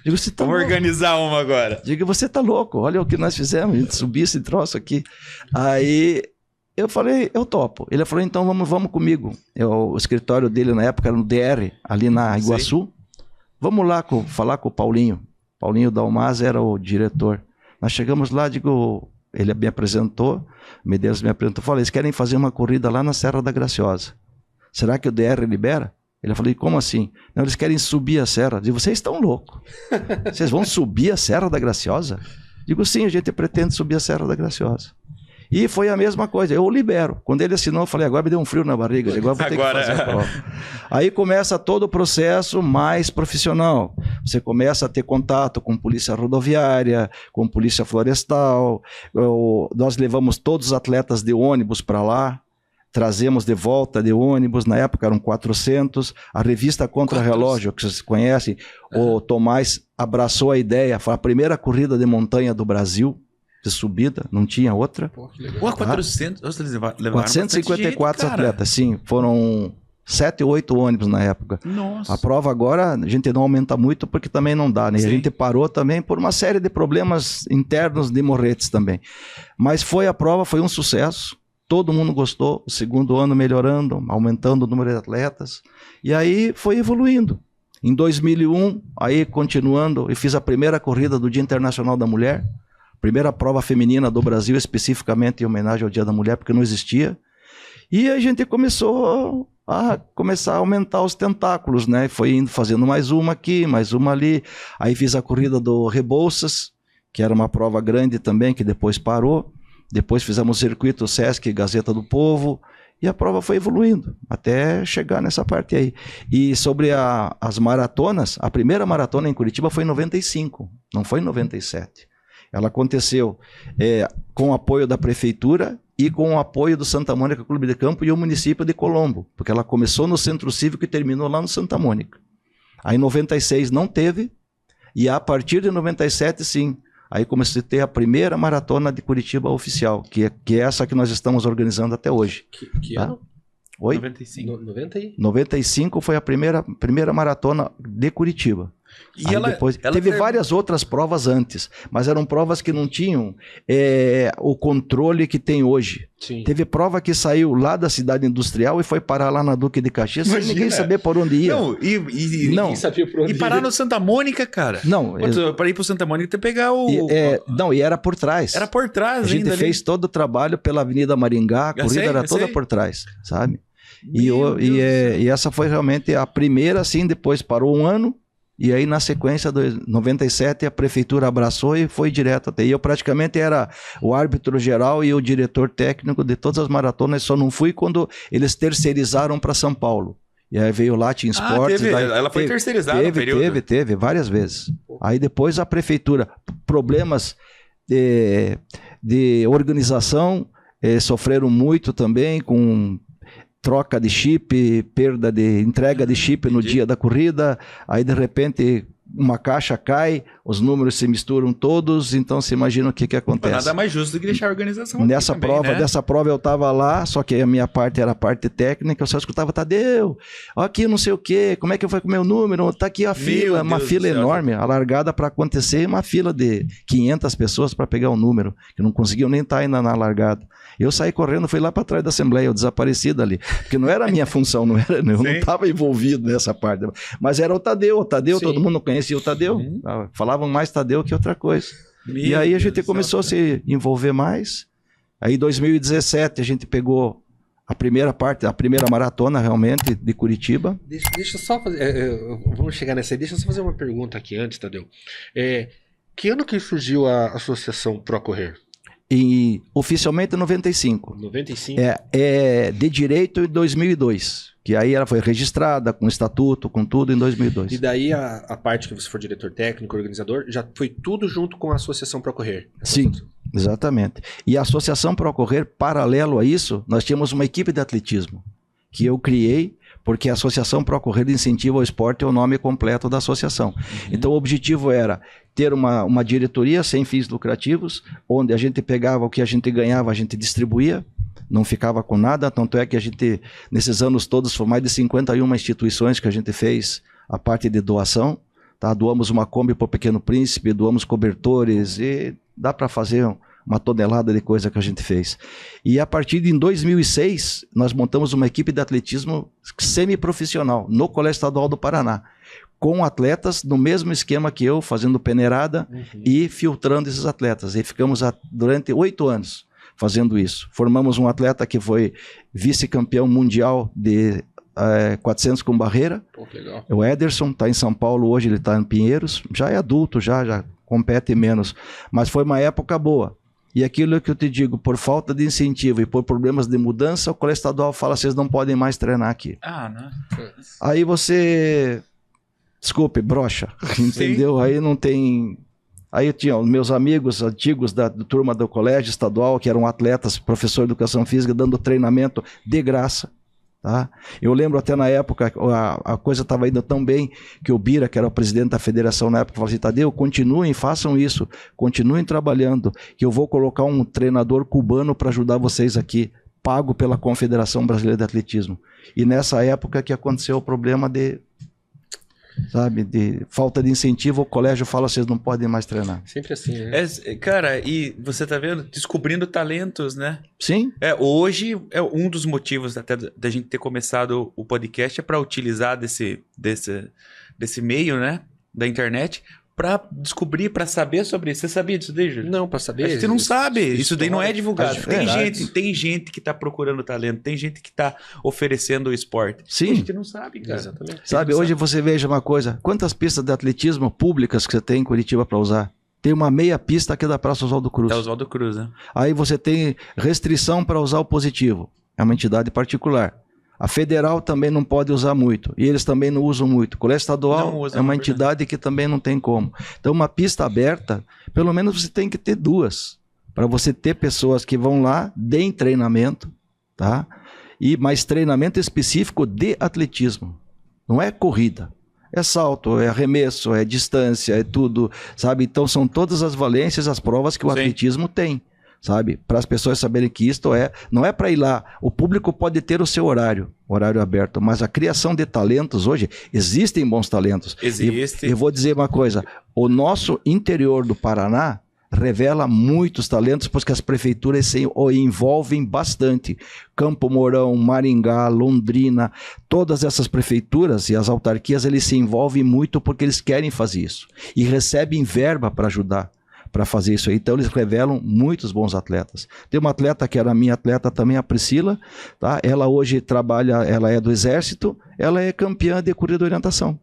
Digo, você tá vamos louco? Organizar uma agora. Digo, você tá louco, olha o que nós fizemos, a gente subiu esse troço aqui. Aí eu falei, eu topo. Ele falou, então vamos comigo. O escritório dele na época era no DR, ali na Iguaçu. Vamos lá falar com o Paulinho. Paulinho Dalmas era o diretor. Nós chegamos lá, ele me apresentou, Medeiros me apresentou, falou, eles querem fazer uma corrida lá na Serra da Graciosa. Será que o DR libera? Ele falou, como assim? Não, eles querem subir a serra. Eu digo, vocês estão loucos. Vocês vão subir a Serra da Graciosa? Digo, sim, a gente pretende subir a Serra da Graciosa. E foi a mesma coisa, eu libero. Quando ele assinou, eu falei, agora me deu um frio na barriga, agora vou ter que fazer a prova. Aí começa todo o processo mais profissional. Você começa a ter contato com polícia rodoviária, com polícia florestal. Nós levamos todos os atletas de ônibus para lá, trazemos de volta de ônibus, na época eram 400. A revista Contra-Relógio, que vocês conhecem, o Tomás abraçou a ideia, foi a primeira corrida de montanha do Brasil, de subida, não tinha outra. Pô, que legal. 400, vocês levaram 454 gente, atletas, sim, foram 7 ou 8 ônibus na época. Nossa. A prova agora, a gente não aumenta muito porque também não dá, né? Sim. A gente parou também por uma série de problemas internos de Morretes também. Mas a prova foi um sucesso, todo mundo gostou, o segundo ano melhorando, aumentando o número de atletas, e aí foi evoluindo. Em 2001, aí continuando, eu fiz a primeira corrida do Dia Internacional da Mulher, primeira prova feminina do Brasil, especificamente em homenagem ao Dia da Mulher, porque não existia. E a gente começou a aumentar os tentáculos, né? Foi indo fazendo mais uma aqui, mais uma ali. Aí fiz a corrida do Rebouças, que era uma prova grande também, que depois parou. Depois fizemos o circuito Sesc, Gazeta do Povo. E a prova foi evoluindo, até chegar nessa parte aí. E sobre as maratonas, a primeira maratona em Curitiba foi em 95, não foi em 97. Ela aconteceu com o apoio da prefeitura e com o apoio do Santa Mônica Clube de Campo e o município de Colombo, porque ela começou no Centro Cívico e terminou lá no Santa Mônica. Aí em 96 não teve, e a partir de 97 sim, aí comecei a ter a primeira maratona de Curitiba oficial, que é essa que nós estamos organizando até hoje. Que ano? Oi? 95. 95 foi a primeira maratona de Curitiba. E ela teve várias outras provas antes, mas eram provas que não tinham o controle que tem hoje. Sim. Teve prova que saiu lá da cidade industrial e foi parar lá na Duque de Caxias sem ninguém saber por onde ia. Não, sabia por onde e parar no Santa Mônica, cara. Não. Para ir pro Santa Mônica tem que pegar o... e era por trás. Era por trás. A gente ainda fez todo o trabalho pela Avenida Maringá, a corrida era toda por trás, sabe? E essa foi realmente a primeira, assim, depois parou um ano. E aí, na sequência, de 97, a prefeitura abraçou e foi direto até. E eu praticamente era o árbitro geral e o diretor técnico de todas as maratonas, só não fui quando eles terceirizaram para São Paulo. E aí veio o Latin Sports. Ela foi terceirizada no período? Teve, várias vezes. Aí depois a prefeitura, problemas de organização, sofreram muito também com troca de chip, perda de entrega de chip no dia da corrida, aí de repente uma caixa cai, os números se misturam todos, então você imagina o que acontece. Nada mais justo do que deixar a organização Nessa também, prova, né? dessa prova eu estava lá, só que a minha parte era a parte técnica, eu só escutava, Tadeu, aqui não sei o quê, como é que foi com o meu número? Tá aqui a fila, uma fila enorme, a largada para acontecer, uma fila de 500 pessoas para pegar o número, que não conseguiam nem estar ainda na largada. Eu saí correndo, fui lá para trás da Assembleia, eu desapareci dali, porque não era a minha função, eu não estava envolvido nessa parte, mas era o Tadeu, todo mundo conhecia o Tadeu, falavam mais Tadeu que outra coisa. E aí a gente começou a se envolver mais, aí em 2017 a gente pegou a primeira parte, a primeira maratona realmente de Curitiba. Deixa eu só fazer, vamos chegar nessa aí, deixa eu só fazer uma pergunta aqui antes, Tadeu. Que ano que surgiu a Associação Procorrer? E oficialmente em 95. 95? De direito em 2002. Que aí ela foi registrada com estatuto, com tudo em 2002. E daí a parte que você for diretor técnico, organizador, já foi tudo junto com a Associação Procorrer? Sim, exatamente. E a Associação Procorrer, paralelo a isso, nós tínhamos uma equipe de atletismo que eu criei, porque a Associação Procorrer de Incentivo ao Esporte é o nome completo da associação. Então o objetivo era ter uma diretoria sem fins lucrativos, onde a gente pegava o que a gente ganhava, a gente distribuía, não ficava com nada, tanto é que a gente, nesses anos todos, foi mais de 51 instituições que a gente fez a parte de doação, tá? Doamos uma Kombi para o Pequeno Príncipe, doamos cobertores, e dá para fazer uma tonelada de coisa que a gente fez. E a partir de 2006, nós montamos uma equipe de atletismo semiprofissional no Colégio Estadual do Paraná, com atletas no mesmo esquema que eu, fazendo peneirada e filtrando esses atletas. E ficamos durante 8 anos fazendo isso. Formamos um atleta que foi vice-campeão mundial de 400 com barreira. Pô, que legal. O Ederson está em São Paulo hoje, ele está em Pinheiros. Já é adulto, já compete menos. Mas foi uma época boa. E aquilo que eu te digo, por falta de incentivo e por problemas de mudança, o Colégio Estadual fala, vocês não podem mais treinar aqui. Né? Aí você, desculpe, brocha, entendeu? Sim. Aí não tem... Aí eu tinha os meus amigos antigos da turma do Colégio Estadual, que eram atletas, professor de Educação Física, dando treinamento de graça. Tá? Eu lembro até na época, a coisa estava indo tão bem, que o Bira, que era o presidente da federação na época, falou assim, Tadeu, continuem, façam isso, continuem trabalhando, que eu vou colocar um treinador cubano para ajudar vocês aqui, pago pela Confederação Brasileira de Atletismo. E nessa época que aconteceu o problema de falta de incentivo, o colégio fala, vocês não podem mais treinar. Sempre assim, né? Cara, e você tá vendo? Descobrindo talentos, né? Sim. Hoje é um dos motivos até da gente ter começado o podcast é para utilizar desse meio, né? Da internet, para descobrir, para saber sobre isso. Você sabia disso daí, Júlio? Não, para saber. Você não sabe. Isso daí não é divulgado. Tem gente que tá procurando talento, tem gente que tá oferecendo o esporte. Sim. A gente não sabe, cara. Exatamente. Sabe, hoje você veja uma coisa, quantas pistas de atletismo públicas que você tem em Curitiba para usar? Tem uma meia pista aqui da Praça Oswaldo Cruz. É Oswaldo Cruz, né? Aí você tem restrição para usar o positivo. É uma entidade particular. A federal também não pode usar muito. E eles também não usam muito. O Colégio Estadual é uma entidade que também não tem como. Então, uma pista aberta, pelo menos você tem que ter 2. Para você ter pessoas que vão lá, deem treinamento, tá? E mais treinamento específico de atletismo. Não é corrida. É salto, é arremesso, é distância, é tudo, sabe? Então, são todas as valências, as provas que o atletismo tem. Sabe, para as pessoas saberem que isto não é para ir lá, o público pode ter o seu horário aberto, mas a criação de talentos hoje, existem bons talentos. Existe. E eu vou dizer uma coisa, o nosso interior do Paraná revela muitos talentos, porque as prefeituras o envolvem bastante. Campo Mourão, Maringá, Londrina, todas essas prefeituras e as autarquias, eles se envolvem muito porque eles querem fazer isso e recebem verba para ajudar para fazer isso aí. Então eles revelam muitos bons atletas. Tem uma atleta que era minha atleta também, a Priscila, tá? Ela hoje trabalha, ela é do Exército, ela é campeã de corrida de orientação.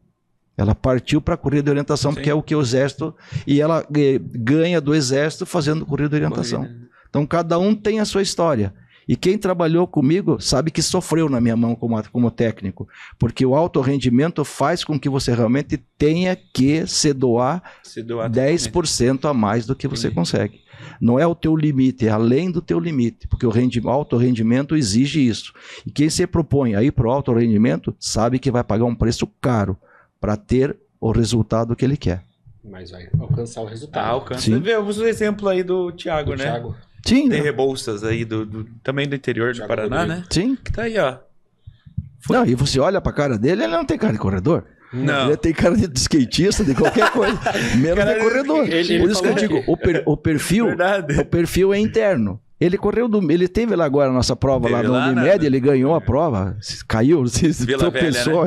Ela partiu para a corrida de orientação, porque é o que o Exército, e ela ganha do Exército fazendo corrida de orientação. Então cada um tem a sua história. E quem trabalhou comigo sabe que sofreu na minha mão como técnico, porque o alto rendimento faz com que você realmente tenha que se doar 10% a mais do que você consegue. Não é o teu limite, é além do teu limite, porque o alto rendimento exige isso. E quem se propõe a ir para o alto rendimento sabe que vai pagar um preço caro para ter o resultado que ele quer. Mas vai alcançar o resultado. Alcança. Sim. Você vê o exemplo aí do Thiago, né? Thiago. Sim, Tem Rebouças aí também do interior do Thiago Paraná, Rodrigues. né? sim. Que tá aí, ó. Não, e você olha pra cara dele, ele não tem cara de corredor. Não. Ele tem cara de skatista, de qualquer coisa. Menos de corredor. ele Por isso que eu falou digo, o perfil é interno. Ele correu ele teve lá agora a nossa prova lá Teve no lá, Unimed, né? ele ganhou a prova, caiu, Vila Velha, tropeçou,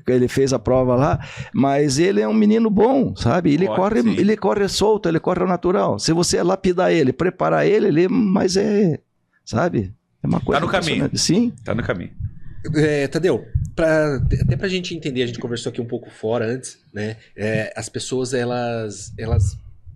ele fez a prova lá, mas ele é um menino bom, sabe? Ele corre solto, ele corre ao natural. Se você lapidar ele, preparar ele, sabe? É uma coisa Tá no caminho. Sim. Tá no caminho. Tadeu, até pra gente entender, a gente conversou aqui um pouco fora antes, né? As pessoas, elas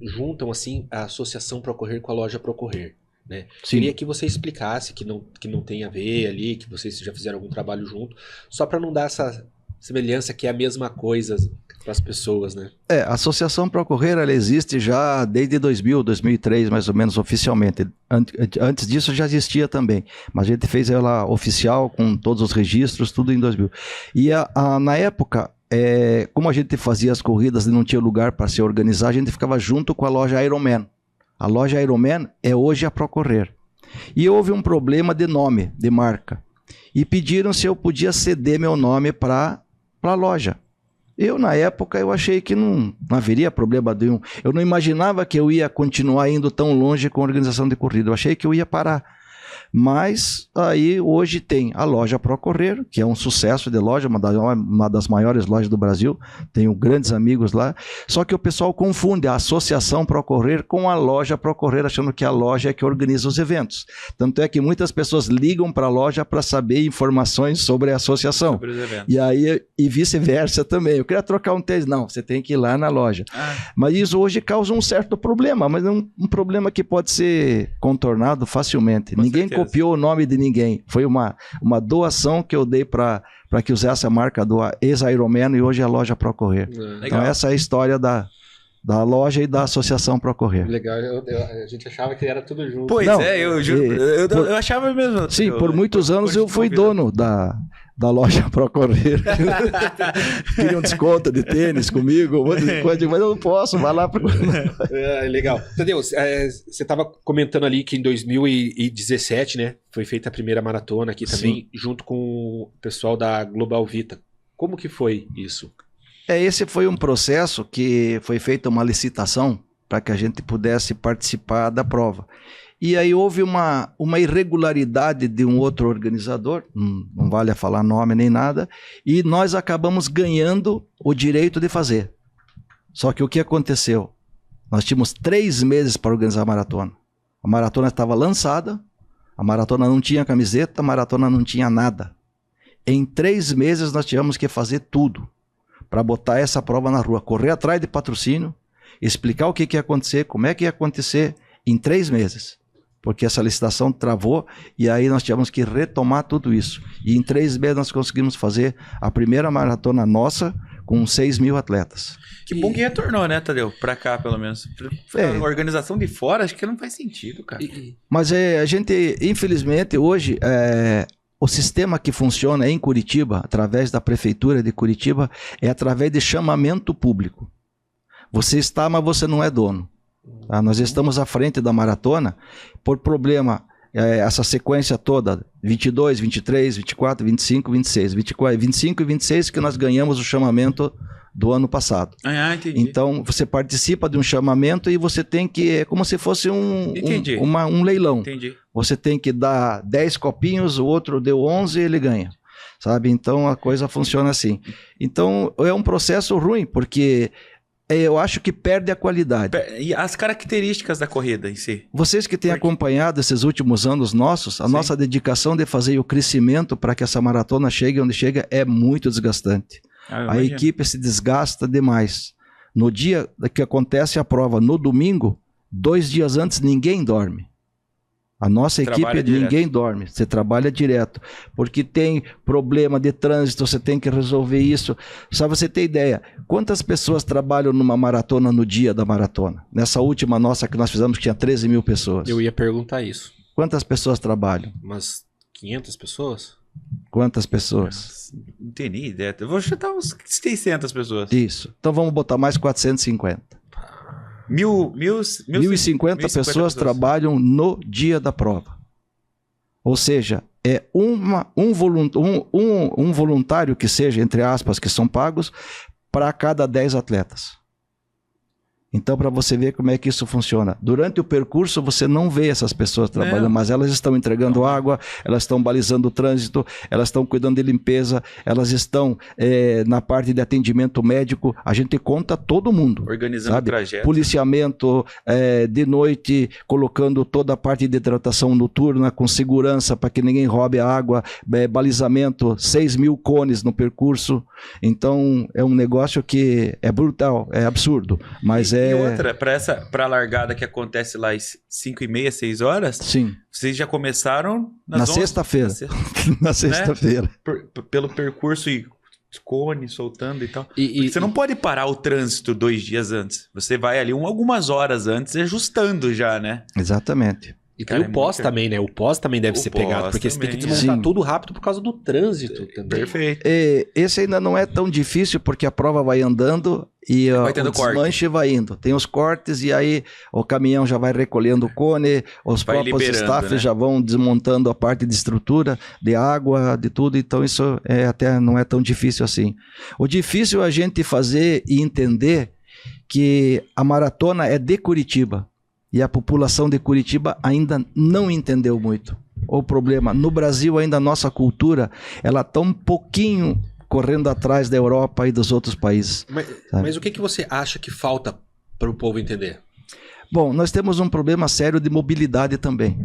juntam, assim, a associação Procorrer com a loja Procorrer, né? Sim. Queria que você explicasse que não tem a ver ali, que vocês já fizeram algum trabalho junto, só para não dar essa semelhança que é a mesma coisa para as pessoas, né? A Associação Procorrer, ela existe já desde 2003, mais ou menos, oficialmente. Antes disso já existia também, mas a gente fez ela oficial, com todos os registros, tudo em 2000. E na época, como a gente fazia as corridas e não tinha lugar para se organizar, a gente ficava junto com a loja Ironman. A loja Ironman é hoje a Procorrer. E houve um problema de nome, de marca. E pediram se eu podia ceder meu nome para a loja. Eu, na época, eu achei que não haveria problema nenhum. Eu não imaginava que eu ia continuar indo tão longe com a organização de corrida. Eu achei que eu ia parar. Mas aí hoje tem a loja Procorrer, que é um sucesso de loja, uma das maiores lojas do Brasil. Tenho grandes amigos lá. Só que o pessoal confunde a associação Procorrer com a loja Procorrer, achando que a loja é que organiza os eventos. Tanto é que muitas pessoas ligam para a loja para saber informações sobre a associação. Sobre os eventos. E vice-versa também. Eu queria trocar um tênis. Não, você tem que ir lá na loja. Mas isso hoje causa um certo problema, mas é um problema que pode ser contornado facilmente. Ninguém copiou o nome de ninguém. Foi uma doação que eu dei para que usasse a marca do ex-Ironman e hoje é a loja Procorrer. Então essa é a história da loja e da associação Procorrer. Legal, a gente achava que era tudo junto. Pois Não, eu juro, eu achava mesmo. Sim, por muitos anos eu fui dono da loja Procorrer. Queriam desconto de tênis comigo, um monte de coisa, mas eu não posso, vai lá. Legal. Tadeu, você estava comentando ali que em 2017, né, foi feita a primeira maratona aqui também, Sim. junto com o pessoal da Global Vita. Como que foi isso? Esse foi um processo que foi feita uma licitação para que a gente pudesse participar da prova. E aí houve uma irregularidade de um outro organizador, não vale a falar nome nem nada, e nós acabamos ganhando o direito de fazer. Só que o que aconteceu? Nós tínhamos 3 meses para organizar a maratona. A maratona estava lançada, a maratona não tinha camiseta, a maratona não tinha nada. Em 3 meses nós tivemos que fazer tudo para botar essa prova na rua, correr atrás de patrocínio, explicar o que ia acontecer, como é que ia acontecer em 3 meses. Porque essa licitação travou e aí nós tivemos que retomar tudo isso. E em 3 meses nós conseguimos fazer a primeira maratona nossa com 6 mil atletas. Que bom que retornou, né, Tadeu? Pra cá, pelo menos. A organização de fora, acho que não faz sentido, cara. Mas a gente, infelizmente, hoje, o sistema que funciona em Curitiba, através da Prefeitura de Curitiba, é através de chamamento público. Você está, mas você não é dono. Tá? Nós estamos à frente da maratona por problema, essa sequência toda, 22, 23, 24, 25, 26. 25 e 26 que nós ganhamos o chamamento do ano passado. Entendi. Então, você participa de um chamamento e você tem que, é como se fosse um leilão. Entendi. Você tem que dar 10 copinhos, o outro deu 11 e ele ganha. Sabe? Então, a coisa funciona assim. Então, é um processo ruim, porque eu acho que perde a qualidade. E as características da corrida em si? Vocês que têm acompanhado esses últimos anos nossos, a nossa dedicação de fazer o crescimento para que essa maratona chegue onde chega é muito desgastante. A equipe se desgasta demais. No dia que acontece a prova, no domingo, 2 dias antes, ninguém dorme. A nossa Trabalha equipe, ninguém dorme, você trabalha direto, porque tem problema de trânsito, você tem que resolver isso. Só você ter ideia, quantas pessoas trabalham numa maratona no dia da maratona? Nessa última nossa que nós fizemos, que tinha 13 mil pessoas. Eu ia perguntar isso. Quantas pessoas trabalham? Umas 500 pessoas? Quantas pessoas? Não tenho nem ideia. Eu vou chutar uns 600 pessoas. Isso. Então vamos botar mais 450. 1.050 pessoas trabalham no dia da prova. Ou seja, é um voluntário que seja, entre aspas, que são pagos, para cada 10 atletas. Então, para você ver como é que isso funciona. Durante o percurso, você não vê essas pessoas trabalhando, mas elas estão entregando água, elas estão balizando o trânsito, elas estão cuidando de limpeza, elas estão na parte de atendimento médico. A gente conta todo mundo. Organizando o trajeto. Policiamento, de noite, colocando toda a parte de hidratação noturna, com segurança para que ninguém roube a água, balizamento, 6 mil cones no percurso. Então, é um negócio que é brutal, é absurdo, mas E outra, para a largada que acontece lá às 5h30, 6 horas, sim. Vocês já começaram na sexta-feira. Na sexta-feira. Né? Pelo percurso e cone soltando e tal. E você não pode parar o trânsito 2 dias antes. Você vai ali algumas horas antes ajustando já, né? Exatamente. E tem o pós também, né? O pós também deve ser pegado, porque você tem que desmontar tudo rápido por causa do trânsito também. Perfeito. Esse ainda não é tão difícil, porque a prova vai andando e o desmanche vai indo. Tem os cortes e aí o caminhão já vai recolhendo o cone, os próprios staff, né, já vão desmontando a parte de estrutura, de água, de tudo. Então isso até não é tão difícil assim. O difícil é a gente fazer e entender que a maratona é de Curitiba. E a população de Curitiba ainda não entendeu muito. O problema, no Brasil ainda a nossa cultura, ela está um pouquinho correndo atrás da Europa e dos outros países. Mas o que você acha que falta para o povo entender? Bom, nós temos um problema sério de mobilidade também.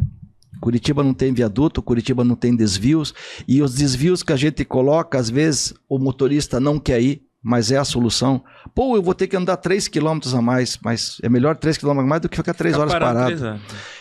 Curitiba não tem viaduto, Curitiba não tem desvios, e os desvios que a gente coloca, às vezes o motorista não quer ir, mas é a solução. Pô, eu vou ter que andar 3 quilômetros a mais, mas é melhor 3 quilômetros a mais do que ficar 3 horas parado.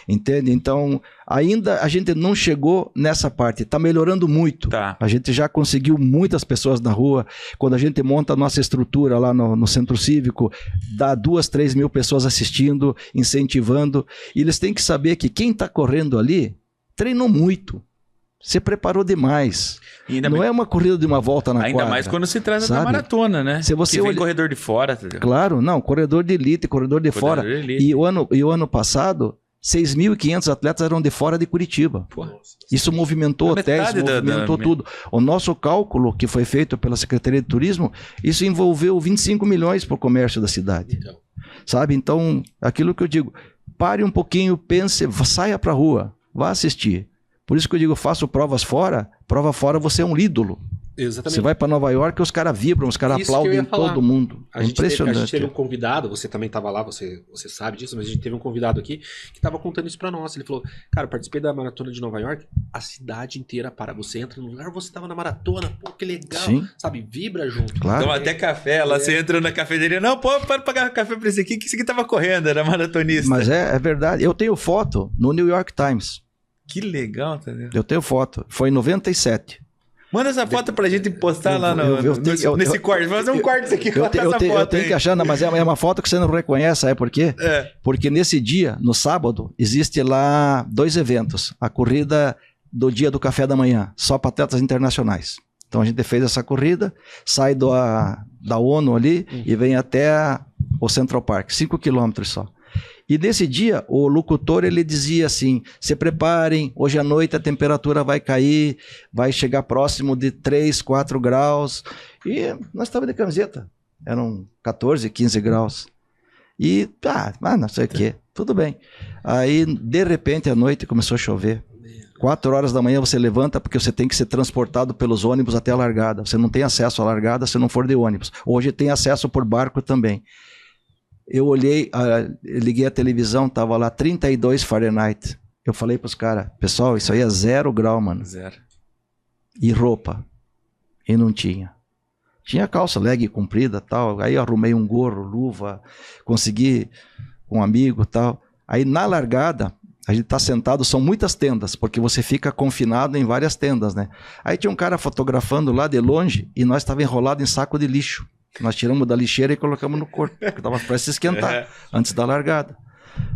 Entende? Então, ainda a gente não chegou nessa parte. Está melhorando muito. Tá. A gente já conseguiu muitas pessoas na rua. Quando a gente monta a nossa estrutura lá no Centro Cívico, dá 2, 3 mil pessoas assistindo, incentivando. E eles têm que saber que quem está correndo ali treinou muito. Você preparou demais. Não é uma corrida de uma volta na quadra. Ainda mais quando se trata da maratona, né? Se você que vem corredor de fora. Claro, não. Corredor de elite, corredor de fora. E o ano passado, 6.500 atletas eram de fora de Curitiba. Isso movimentou hotéis, movimentou tudo. O nosso cálculo, que foi feito pela Secretaria de Turismo, isso envolveu 25 milhões para o comércio da cidade. Sabe? Então, aquilo que eu digo, pare um pouquinho, pense, saia para a rua, vá assistir. Por isso que eu digo, faço prova fora você é um ídolo. Exatamente. Você vai para Nova York, os caras vibram, os caras aplaudem todo mundo. É impressionante. A gente teve um convidado, você também estava lá, você sabe disso, mas a gente teve um convidado aqui que estava contando isso para nós. Ele falou, cara, eu participei da maratona de Nova York, a cidade inteira para. Você entra no lugar, você estava na maratona, pô, que legal. Sim. Sabe, vibra junto. Claro. Toma até café, lá você entra na cafeteria, não, pô, para pagar café para esse aqui, que esse aqui tava correndo, era maratonista. Mas é verdade. Eu tenho foto no New York Times. Que legal, tá vendo? Eu tenho foto. Foi em 97. Manda essa foto pra gente postar lá nesse corte. Vamos fazer um corte aqui com essa foto. Eu tenho que achar, mas é uma foto que você não reconhece, sabe por quê? Porque nesse dia, no sábado, existe lá 2 eventos. A corrida do dia do café da manhã, só para atletas internacionais. Então a gente fez essa corrida, sai da ONU ali e vem até o Central Park, 5 quilômetros só. E nesse dia, o locutor ele dizia assim, se preparem, hoje à noite a temperatura vai cair, vai chegar próximo de 3, 4 graus. E nós estávamos de camiseta, eram 14, 15 graus. E, não sei o quê, tudo bem. Aí, de repente, à noite começou a chover. 4 horas da manhã você levanta porque você tem que ser transportado pelos ônibus até a largada. Você não tem acesso à largada se não for de ônibus. Hoje tem acesso por barco também. Eu olhei, liguei a televisão, tava lá 32 Fahrenheit. Eu falei pros caras, pessoal, isso aí é 0 grau, mano. 0. E roupa. E não tinha. Tinha calça leg comprida tal. Aí eu arrumei um gorro, luva, consegui com um amigo tal. Aí na largada, A gente tá sentado, são muitas tendas, porque você fica confinado em várias tendas, né? Aí tinha um cara fotografando lá de longe e nós estávamos enrolados em saco de lixo. Nós tiramos da lixeira e colocamos no corpo, porque tava para se esquentar antes da largada.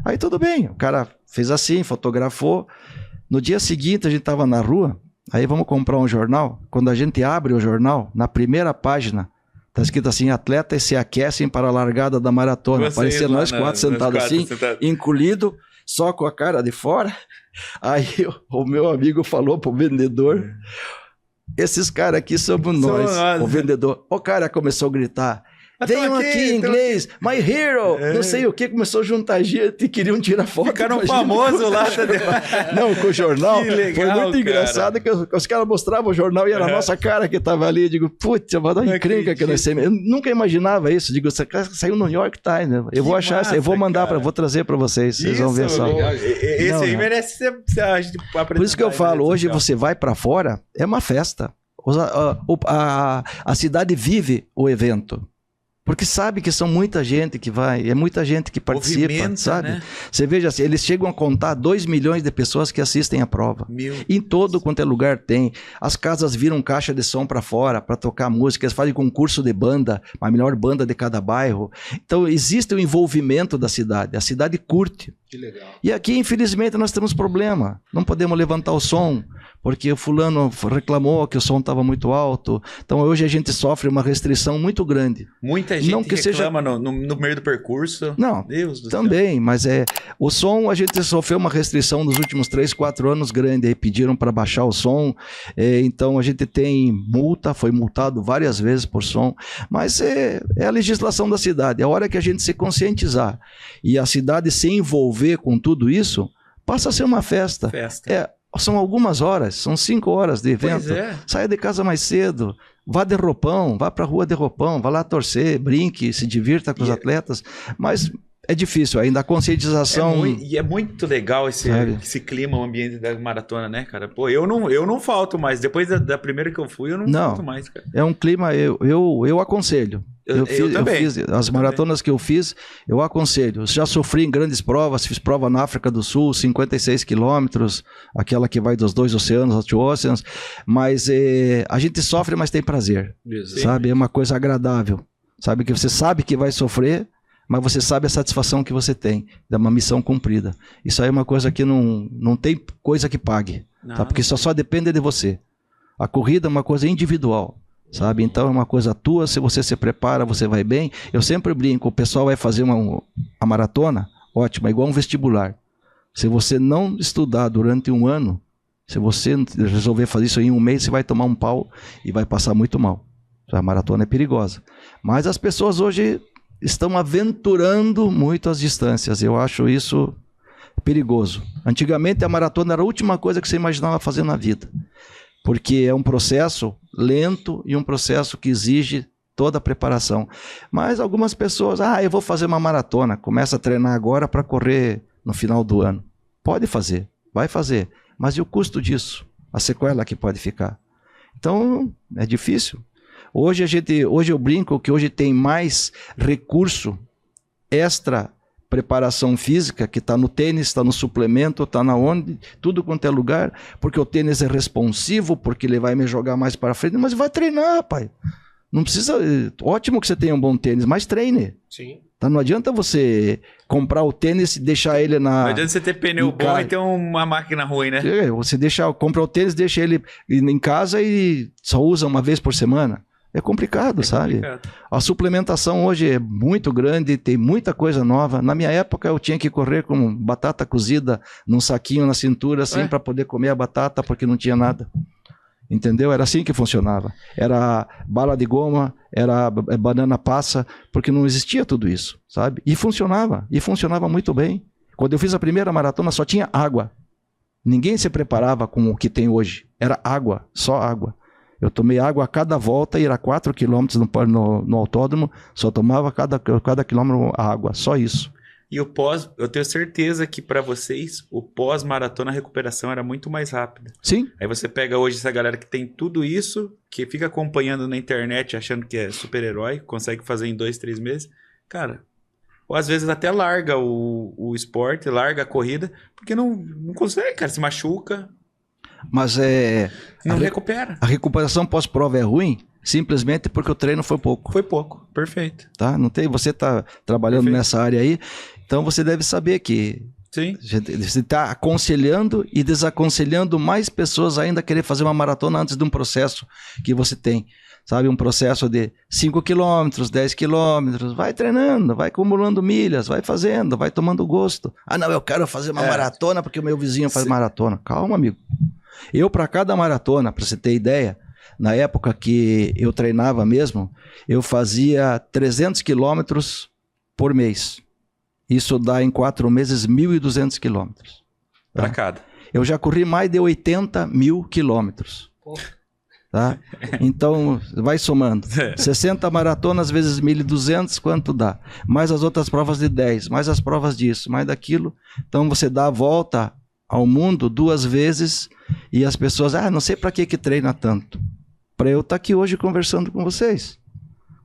Aí tudo bem, o cara fez assim, fotografou. No dia seguinte a gente tava na rua, aí vamos comprar um jornal. Quando a gente abre o jornal, na primeira página, tá escrito assim: atletas se aquecem para a largada da maratona. Parecia nós quatro sentados assim, encolhido, só com a cara de fora. Aí o meu amigo falou pro vendedor: esses caras aqui somos nós. O vendedor, o cara começou a gritar: venham aqui em inglês, my hero, não sei o que, começou a juntar gente e queriam tirar foto. Ficaram famosos lá. Não, com o jornal. Que legal, foi muito engraçado que os caras mostravam o jornal e era a nossa cara que tava ali. Eu digo, putz, eu vou dar uma encrenca que nós temos. Eu nunca imaginava isso. Digo, essa cara saiu no New York Times, né? Eu vou achar, eu vou mandar, vou trazer para vocês. Vocês vão ver só. Esse aí merece ser por isso que eu falo, hoje você vai para fora, é uma festa. A cidade vive o evento. Porque sabe que são muita gente que vai, é muita gente que participa, movimenta, sabe? Né? Você veja assim, eles chegam a contar 2 milhões de pessoas que assistem a prova. Em todo quanto é lugar tem. As casas viram caixa de som para fora, para tocar música, eles fazem concurso de banda, a melhor banda de cada bairro. Então existe o envolvimento da cidade, a cidade curte. Que legal. E aqui, infelizmente, nós temos problema. Não podemos levantar o som, porque o fulano reclamou que o som estava muito alto. Então hoje a gente sofre uma restrição muito grande. Muita gente não que reclama no meio do percurso. Não, Deus do também, céu. Mas o som a gente sofreu uma restrição nos últimos 3, 4 anos grande. Aí pediram para baixar o som. Então a gente tem multa, foi multado várias vezes por som. Mas é a legislação da cidade. A hora que a gente se conscientizar e a cidade se envolver com tudo isso, passa a ser uma festa. São algumas horas, são 5 horas de evento. Saia de casa mais cedo, vá de roupão, vá para a rua de roupão, vá lá torcer, brinque, se divirta com os atletas. Mas é difícil ainda, a conscientização... E é muito legal esse clima, o ambiente da maratona, né, cara? Pô, eu não falto mais. Depois da primeira que eu fui, eu não falto mais, cara. É um clima, eu aconselho. Eu fiz as maratonas que eu fiz, eu aconselho. Já sofri em grandes provas, fiz prova na África do Sul, 56 quilômetros, aquela que vai dos 2 oceanos, os oceanos, mas a gente sofre, mas tem prazer, sabe? É uma coisa agradável, sabe? Que você sabe que vai sofrer, mas você sabe a satisfação que você tem, de uma missão cumprida. Isso aí é uma coisa que não tem coisa que pague, tá? Porque só depende de você. A corrida é uma coisa individual. Sabe? Então é uma coisa tua, se você se prepara, você vai bem. Eu sempre brinco, o pessoal vai fazer a maratona, ótimo, é igual um vestibular. Se você não estudar durante 1 ano, se você resolver fazer isso em 1 mês, você vai tomar um pau e vai passar muito mal. A maratona é perigosa. Mas as pessoas hoje estão aventurando muito as distâncias. Eu acho isso perigoso. Antigamente a maratona era a última coisa que você imaginava fazer na vida. Porque é um processo lento e um processo que exige toda a preparação. Mas algumas pessoas, eu vou fazer uma maratona, começa a treinar agora para correr no final do ano. Pode fazer, vai fazer, mas e o custo disso? A sequela que pode ficar. Então, é difícil. Hoje eu brinco que hoje tem mais recurso extra preparação física, que está no tênis, está no suplemento, está na onde, tudo quanto é lugar, porque o tênis é responsivo, porque ele vai me jogar mais para frente, mas vai treinar, pai. Não precisa... Ótimo que você tenha um bom tênis, mas treine. Sim. Tá? Não adianta você comprar o tênis e deixar ele na... Não adianta você ter pneu bom e ter uma máquina ruim, né? Você compra o tênis, deixa ele em casa e só usa uma vez por semana. É complicado, sabe? A suplementação hoje é muito grande, tem muita coisa nova. Na minha época eu tinha que correr com batata cozida num saquinho na cintura, assim, para poder comer a batata, porque não tinha nada. Entendeu? Era assim que funcionava. Era bala de goma, era banana passa, porque não existia tudo isso, sabe? E funcionava muito bem. Quando eu fiz a primeira maratona só tinha água. Ninguém se preparava com o que tem hoje. Era água, só água. Eu tomei água a cada volta, ir a 4 quilômetros no autódromo, só tomava cada quilômetro água, só isso. E o pós, eu tenho certeza que para vocês, o pós-maratona, a recuperação era muito mais rápida. Sim. Aí você pega hoje essa galera que tem tudo isso, que fica acompanhando na internet, achando que é super-herói, consegue fazer em 2, 3 meses. Cara, ou às vezes até larga o esporte, larga a corrida, porque não consegue, cara, se machuca, Mas não recupera. a recuperação pós-prova é ruim simplesmente porque o treino foi pouco. Foi pouco, perfeito. Tá? Não tem, você está trabalhando Perfeito. nessa área aí, então você deve saber que Sim. você está aconselhando e desaconselhando mais pessoas ainda a querer fazer uma maratona antes de um processo que você tem. Sabe, um processo de 5 quilômetros, 10 quilômetros, vai treinando, vai acumulando milhas, vai fazendo, vai tomando gosto. Ah, não, eu quero fazer uma maratona porque o meu vizinho faz maratona. Calma, amigo. Eu, para cada maratona, para você ter ideia, na época que eu treinava mesmo, eu fazia 300 quilômetros por mês. Isso dá em 4 meses 1.200 quilômetros. Para cada. Eu já corri mais de 80 mil quilômetros. Tá? Então, vai somando. 60 maratonas vezes 1.200, quanto dá? Mais as outras provas de 10, mais as provas disso, mais daquilo. Então, você dá a volta ao mundo 2 vezes e as pessoas, não sei para que treina tanto. Para eu estar aqui hoje conversando com vocês.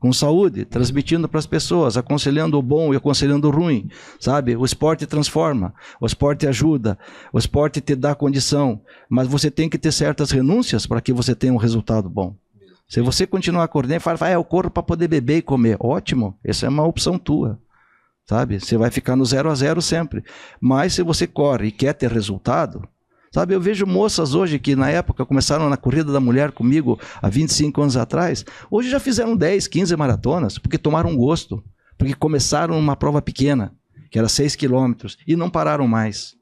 Com saúde, transmitindo para as pessoas, aconselhando o bom e aconselhando o ruim, sabe? O esporte transforma, o esporte ajuda, o esporte te dá condição, mas você tem que ter certas renúncias para que você tenha um resultado bom. Se você continuar correndo e falar, eu corro para poder beber e comer, ótimo, essa é uma opção tua, sabe? Você vai ficar no 0 a 0 sempre, mas se você corre e quer ter resultado, sabe, eu vejo moças hoje que na época começaram na corrida da mulher comigo há 25 anos atrás, hoje já fizeram 10, 15 maratonas, porque tomaram gosto, porque começaram uma prova pequena, que era 6 quilômetros, e não pararam mais.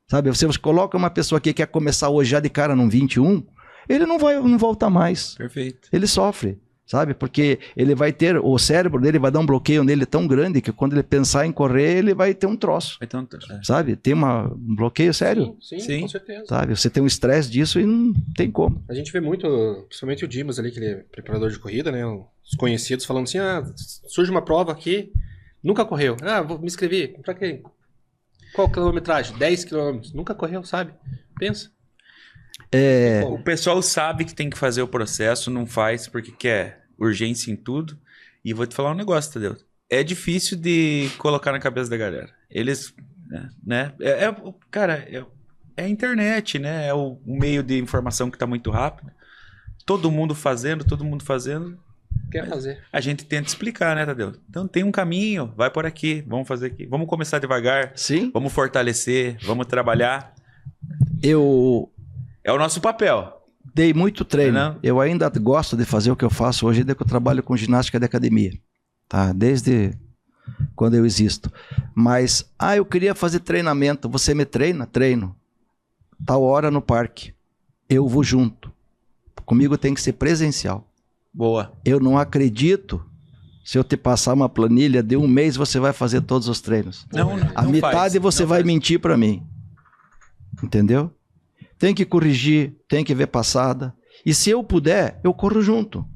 Sabe, você coloca uma pessoa que quer começar hoje já de cara num 21, ele não volta mais. Perfeito. Ele sofre. Sabe, porque ele vai ter, o cérebro dele vai dar um bloqueio nele tão grande que quando ele pensar em correr, ele vai ter um troço. Vai ter um troço. Sabe, tem um bloqueio sério. Sim, com certeza. Sabe, você tem um estresse disso e não tem como. A gente vê muito, principalmente o Dimas ali, que ele é preparador de corrida, né? Os conhecidos falando assim, surge uma prova aqui, nunca correu. Vou me inscrever, pra quê? Qual quilometragem? 10 quilômetros. Nunca correu, sabe? Pensa. O pessoal sabe que tem que fazer o processo, não faz porque quer urgência em tudo. E vou te falar um negócio, Tadeu. É difícil de colocar na cabeça da galera. Eles, né? Cara, é a internet, né? É o meio de informação que está muito rápido. Todo mundo fazendo. Quer fazer. A gente tenta explicar, né, Tadeu? Então tem um caminho, vai por aqui, vamos fazer aqui. Vamos começar devagar. Sim. Vamos fortalecer, vamos trabalhar. É o nosso papel. Dei muito treino. Não. Eu ainda gosto de fazer o que eu faço hoje, desde que eu trabalho com ginástica de academia. Tá? Desde quando eu existo. Mas, eu queria fazer treinamento. Você me treina? Treino. Tal hora no parque. Eu vou junto. Comigo tem que ser presencial. Boa. Eu não acredito, se eu te passar uma planilha de 1 mês, você vai fazer todos os treinos. A metade você vai mentir para mim. Entendeu? Tem que corrigir, tem que ver passada. E se eu puder, eu corro junto.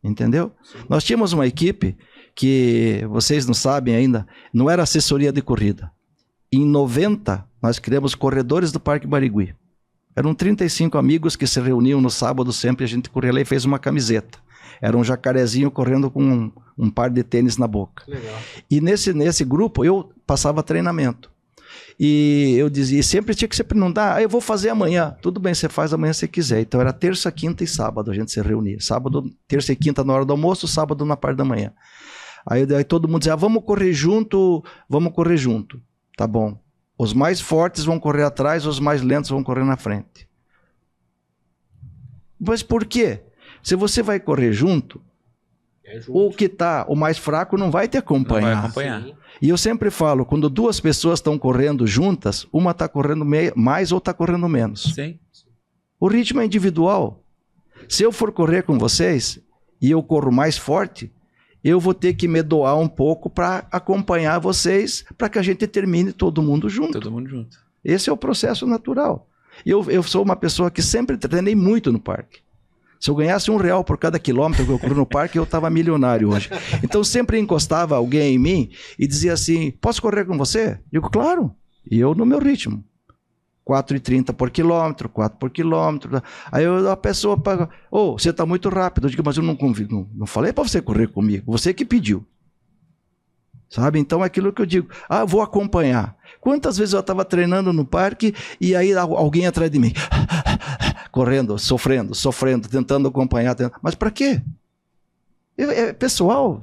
Entendeu? Sim. Nós tínhamos uma equipe que, vocês não sabem ainda, não era assessoria de corrida. Em 90, nós criamos corredores do Parque Barigui. Eram 35 amigos que se reuniam no sábado sempre, a gente corria lá e fez uma camiseta. Era um jacarezinho correndo com um par de tênis na boca. Legal. E nesse grupo eu passava treinamento. E eu dizia, sempre tinha que ser, não dá, eu vou fazer amanhã. Tudo bem, você faz amanhã se quiser. Então era terça, quinta e sábado a gente se reunia. Sábado, terça e quinta na hora do almoço, sábado na parte da manhã. Aí todo mundo dizia, vamos correr junto. Tá bom. Os mais fortes vão correr atrás, os mais lentos vão correr na frente. Mas por quê? Se você vai correr junto, o mais fraco não vai te acompanhar. Não vai acompanhar. Sim. E eu sempre falo, quando 2 pessoas estão correndo juntas, uma está correndo mais ou está correndo menos. Sim. O ritmo é individual. Se eu for correr com vocês e eu corro mais forte, eu vou ter que me doar um pouco para acompanhar vocês, para que a gente termine todo mundo junto. Todo mundo junto. Esse é o processo natural. Eu sou uma pessoa que sempre treinei muito no parque. Se eu ganhasse R$1 por cada quilômetro que eu corro no parque, eu estava milionário hoje. Então sempre encostava alguém em mim e dizia assim, posso correr com você? Eu digo, claro. E eu no meu ritmo. 4,30 por quilômetro, 4 por quilômetro. Aí a pessoa paga, você está muito rápido. Eu digo, mas eu não falei para você correr comigo, você que pediu. sabe? Então é aquilo que eu digo, vou acompanhar. Quantas vezes eu estava treinando no parque e aí alguém atrás de mim, correndo, sofrendo, tentando acompanhar, mas para quê? É pessoal,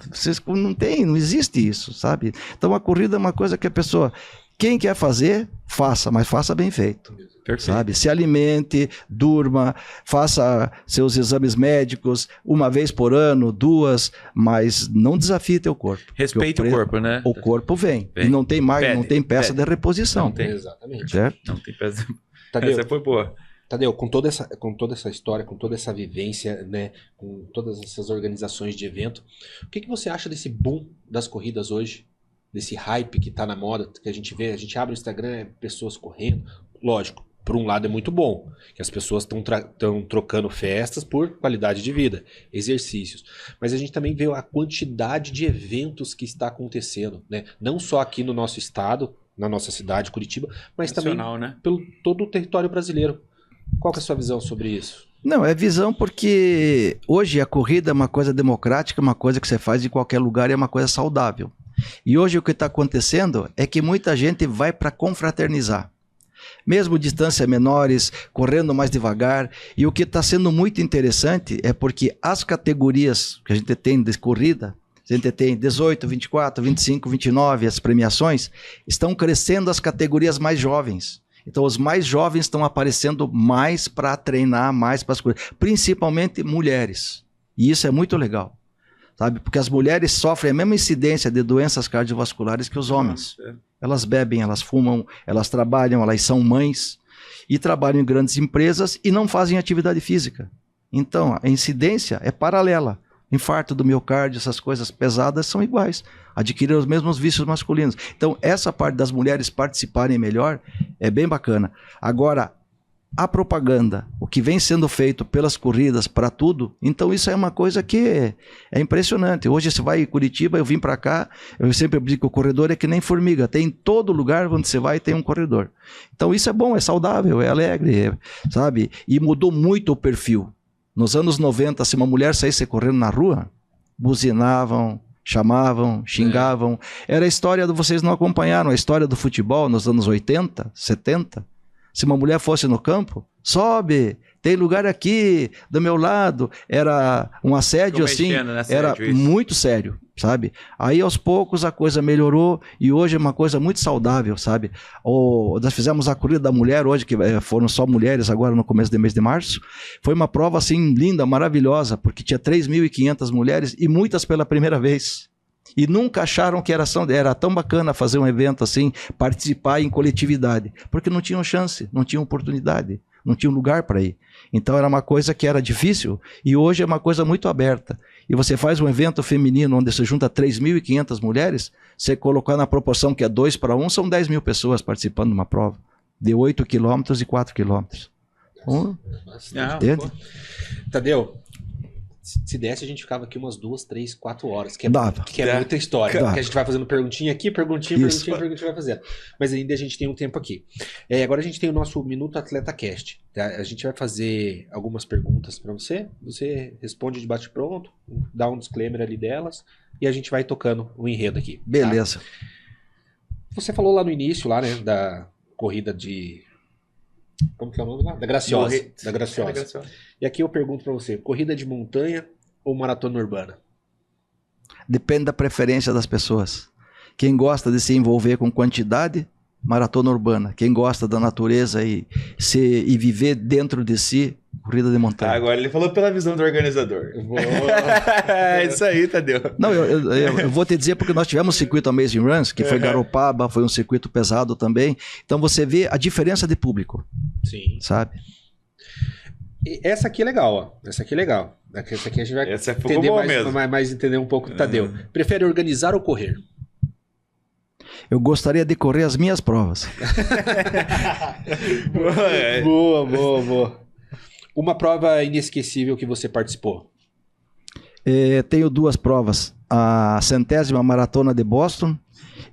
não existe isso, sabe? Então a corrida é uma coisa que a pessoa, quem quer fazer, faça, mas faça bem feito. Perfeito. Sabe? Se alimente, durma, faça seus exames médicos uma vez por ano, 2, mas não desafie teu corpo. Respeite o corpo, né? O corpo vem. E não tem não tem peça de reposição. Não tem. Exatamente. Certo? Não tem peça. Tadeu, Essa foi boa. Tadeu, com toda essa história, com toda essa vivência, né, com todas essas organizações de evento, o que você acha desse boom das corridas hoje? Desse hype que tá na moda, que a gente vê, a gente abre o Instagram, pessoas correndo. Lógico, por um lado é muito bom, que as pessoas estão trocando festas por qualidade de vida, exercícios. Mas a gente também vê a quantidade de eventos que está acontecendo, né? Não só aqui no nosso estado, na nossa cidade, Curitiba, mas Nacional, também né? pelo todo o território brasileiro. Qual que é a sua visão sobre isso? Não, é visão porque hoje a corrida é uma coisa democrática, uma coisa que você faz em qualquer lugar e é uma coisa saudável. E hoje o que está acontecendo é que muita gente vai para confraternizar. Mesmo distâncias menores, correndo mais devagar. E o que está sendo muito interessante é porque as categorias que a gente tem de corrida, a gente tem 18, 24, 25, 29, as premiações, estão crescendo as categorias mais jovens. Então os mais jovens estão aparecendo mais para treinar, mais para as coisas, principalmente mulheres. E isso é muito legal. Sabe? Porque as mulheres sofrem a mesma incidência de doenças cardiovasculares que os homens. Elas bebem, elas fumam, elas trabalham, elas são mães e trabalham em grandes empresas e não fazem atividade física. Então, a incidência é paralela. Infarto do miocárdio, essas coisas pesadas são iguais. Adquirem os mesmos vícios masculinos. Então, essa parte das mulheres participarem melhor é bem bacana. Agora, a propaganda, o que vem sendo feito pelas corridas, para tudo, então isso é uma coisa que é impressionante. Hoje você vai em Curitiba, eu vim para cá, eu sempre digo que o corredor é que nem formiga, tem em todo lugar onde você vai tem um corredor. Então isso é bom, é saudável, é alegre, sabe? E mudou muito o perfil. Nos anos 90, se uma mulher saísse correndo na rua, buzinavam, chamavam, xingavam. Era a história do vocês não acompanharam, a história do futebol nos anos 80, 70. Se uma mulher fosse no campo, sobe, tem lugar aqui, do meu lado. Era um assédio assim, era muito sério, sabe? Aí aos poucos a coisa melhorou e hoje é uma coisa muito saudável, sabe? Nós fizemos a corrida da mulher hoje, que foram só mulheres agora no começo do mês de março. Foi uma prova assim linda, maravilhosa, porque tinha 3.500 mulheres e muitas pela primeira vez. E nunca acharam que era tão bacana fazer um evento assim, participar em coletividade, porque não tinham chance, não tinham oportunidade, não tinham lugar para ir. Então era uma coisa que era difícil e hoje é uma coisa muito aberta. E você faz um evento feminino onde você junta 3.500 mulheres, você colocar na proporção que é 2 para 1, são 10.000 pessoas participando de uma prova, de 8 quilômetros e 4 quilômetros. Entende? Tadeu, se desse, a gente ficava aqui umas 2, 3, 4 horas, que é muita história. Que a gente vai fazendo perguntinha aqui, perguntinha vai fazendo. Mas ainda a gente tem um tempo aqui. Agora a gente tem o nosso Minuto Atleta Cast. Tá? A gente vai fazer algumas perguntas para você. Você responde de bate-pronto, dá um disclaimer ali delas e a gente vai tocando o enredo aqui. Beleza. Tá? Você falou lá no início, lá, né, da corrida de... Como que é o nome lá? Da Graciosa. Da Graciosa. E aqui eu pergunto pra você, corrida de montanha ou maratona urbana? Depende da preferência das pessoas. Quem gosta de se envolver com quantidade, maratona urbana. Quem gosta da natureza e viver dentro de si, corrida de montanha. Agora ele falou pela visão do organizador. É isso aí, Tadeu. Não, eu vou te dizer porque nós tivemos o circuito Amazing Runs, que foi Garopaba, foi um circuito pesado também. Então você vê a diferença de público. Sim. Sabe? E essa aqui é legal, ó. Essa aqui é legal. Essa aqui a gente vai entender um pouco do Tadeu. Prefere organizar ou correr? Eu gostaria de correr as minhas provas. Boa. Uma prova inesquecível que você participou? Tenho 2 provas. A 100ª Maratona de Boston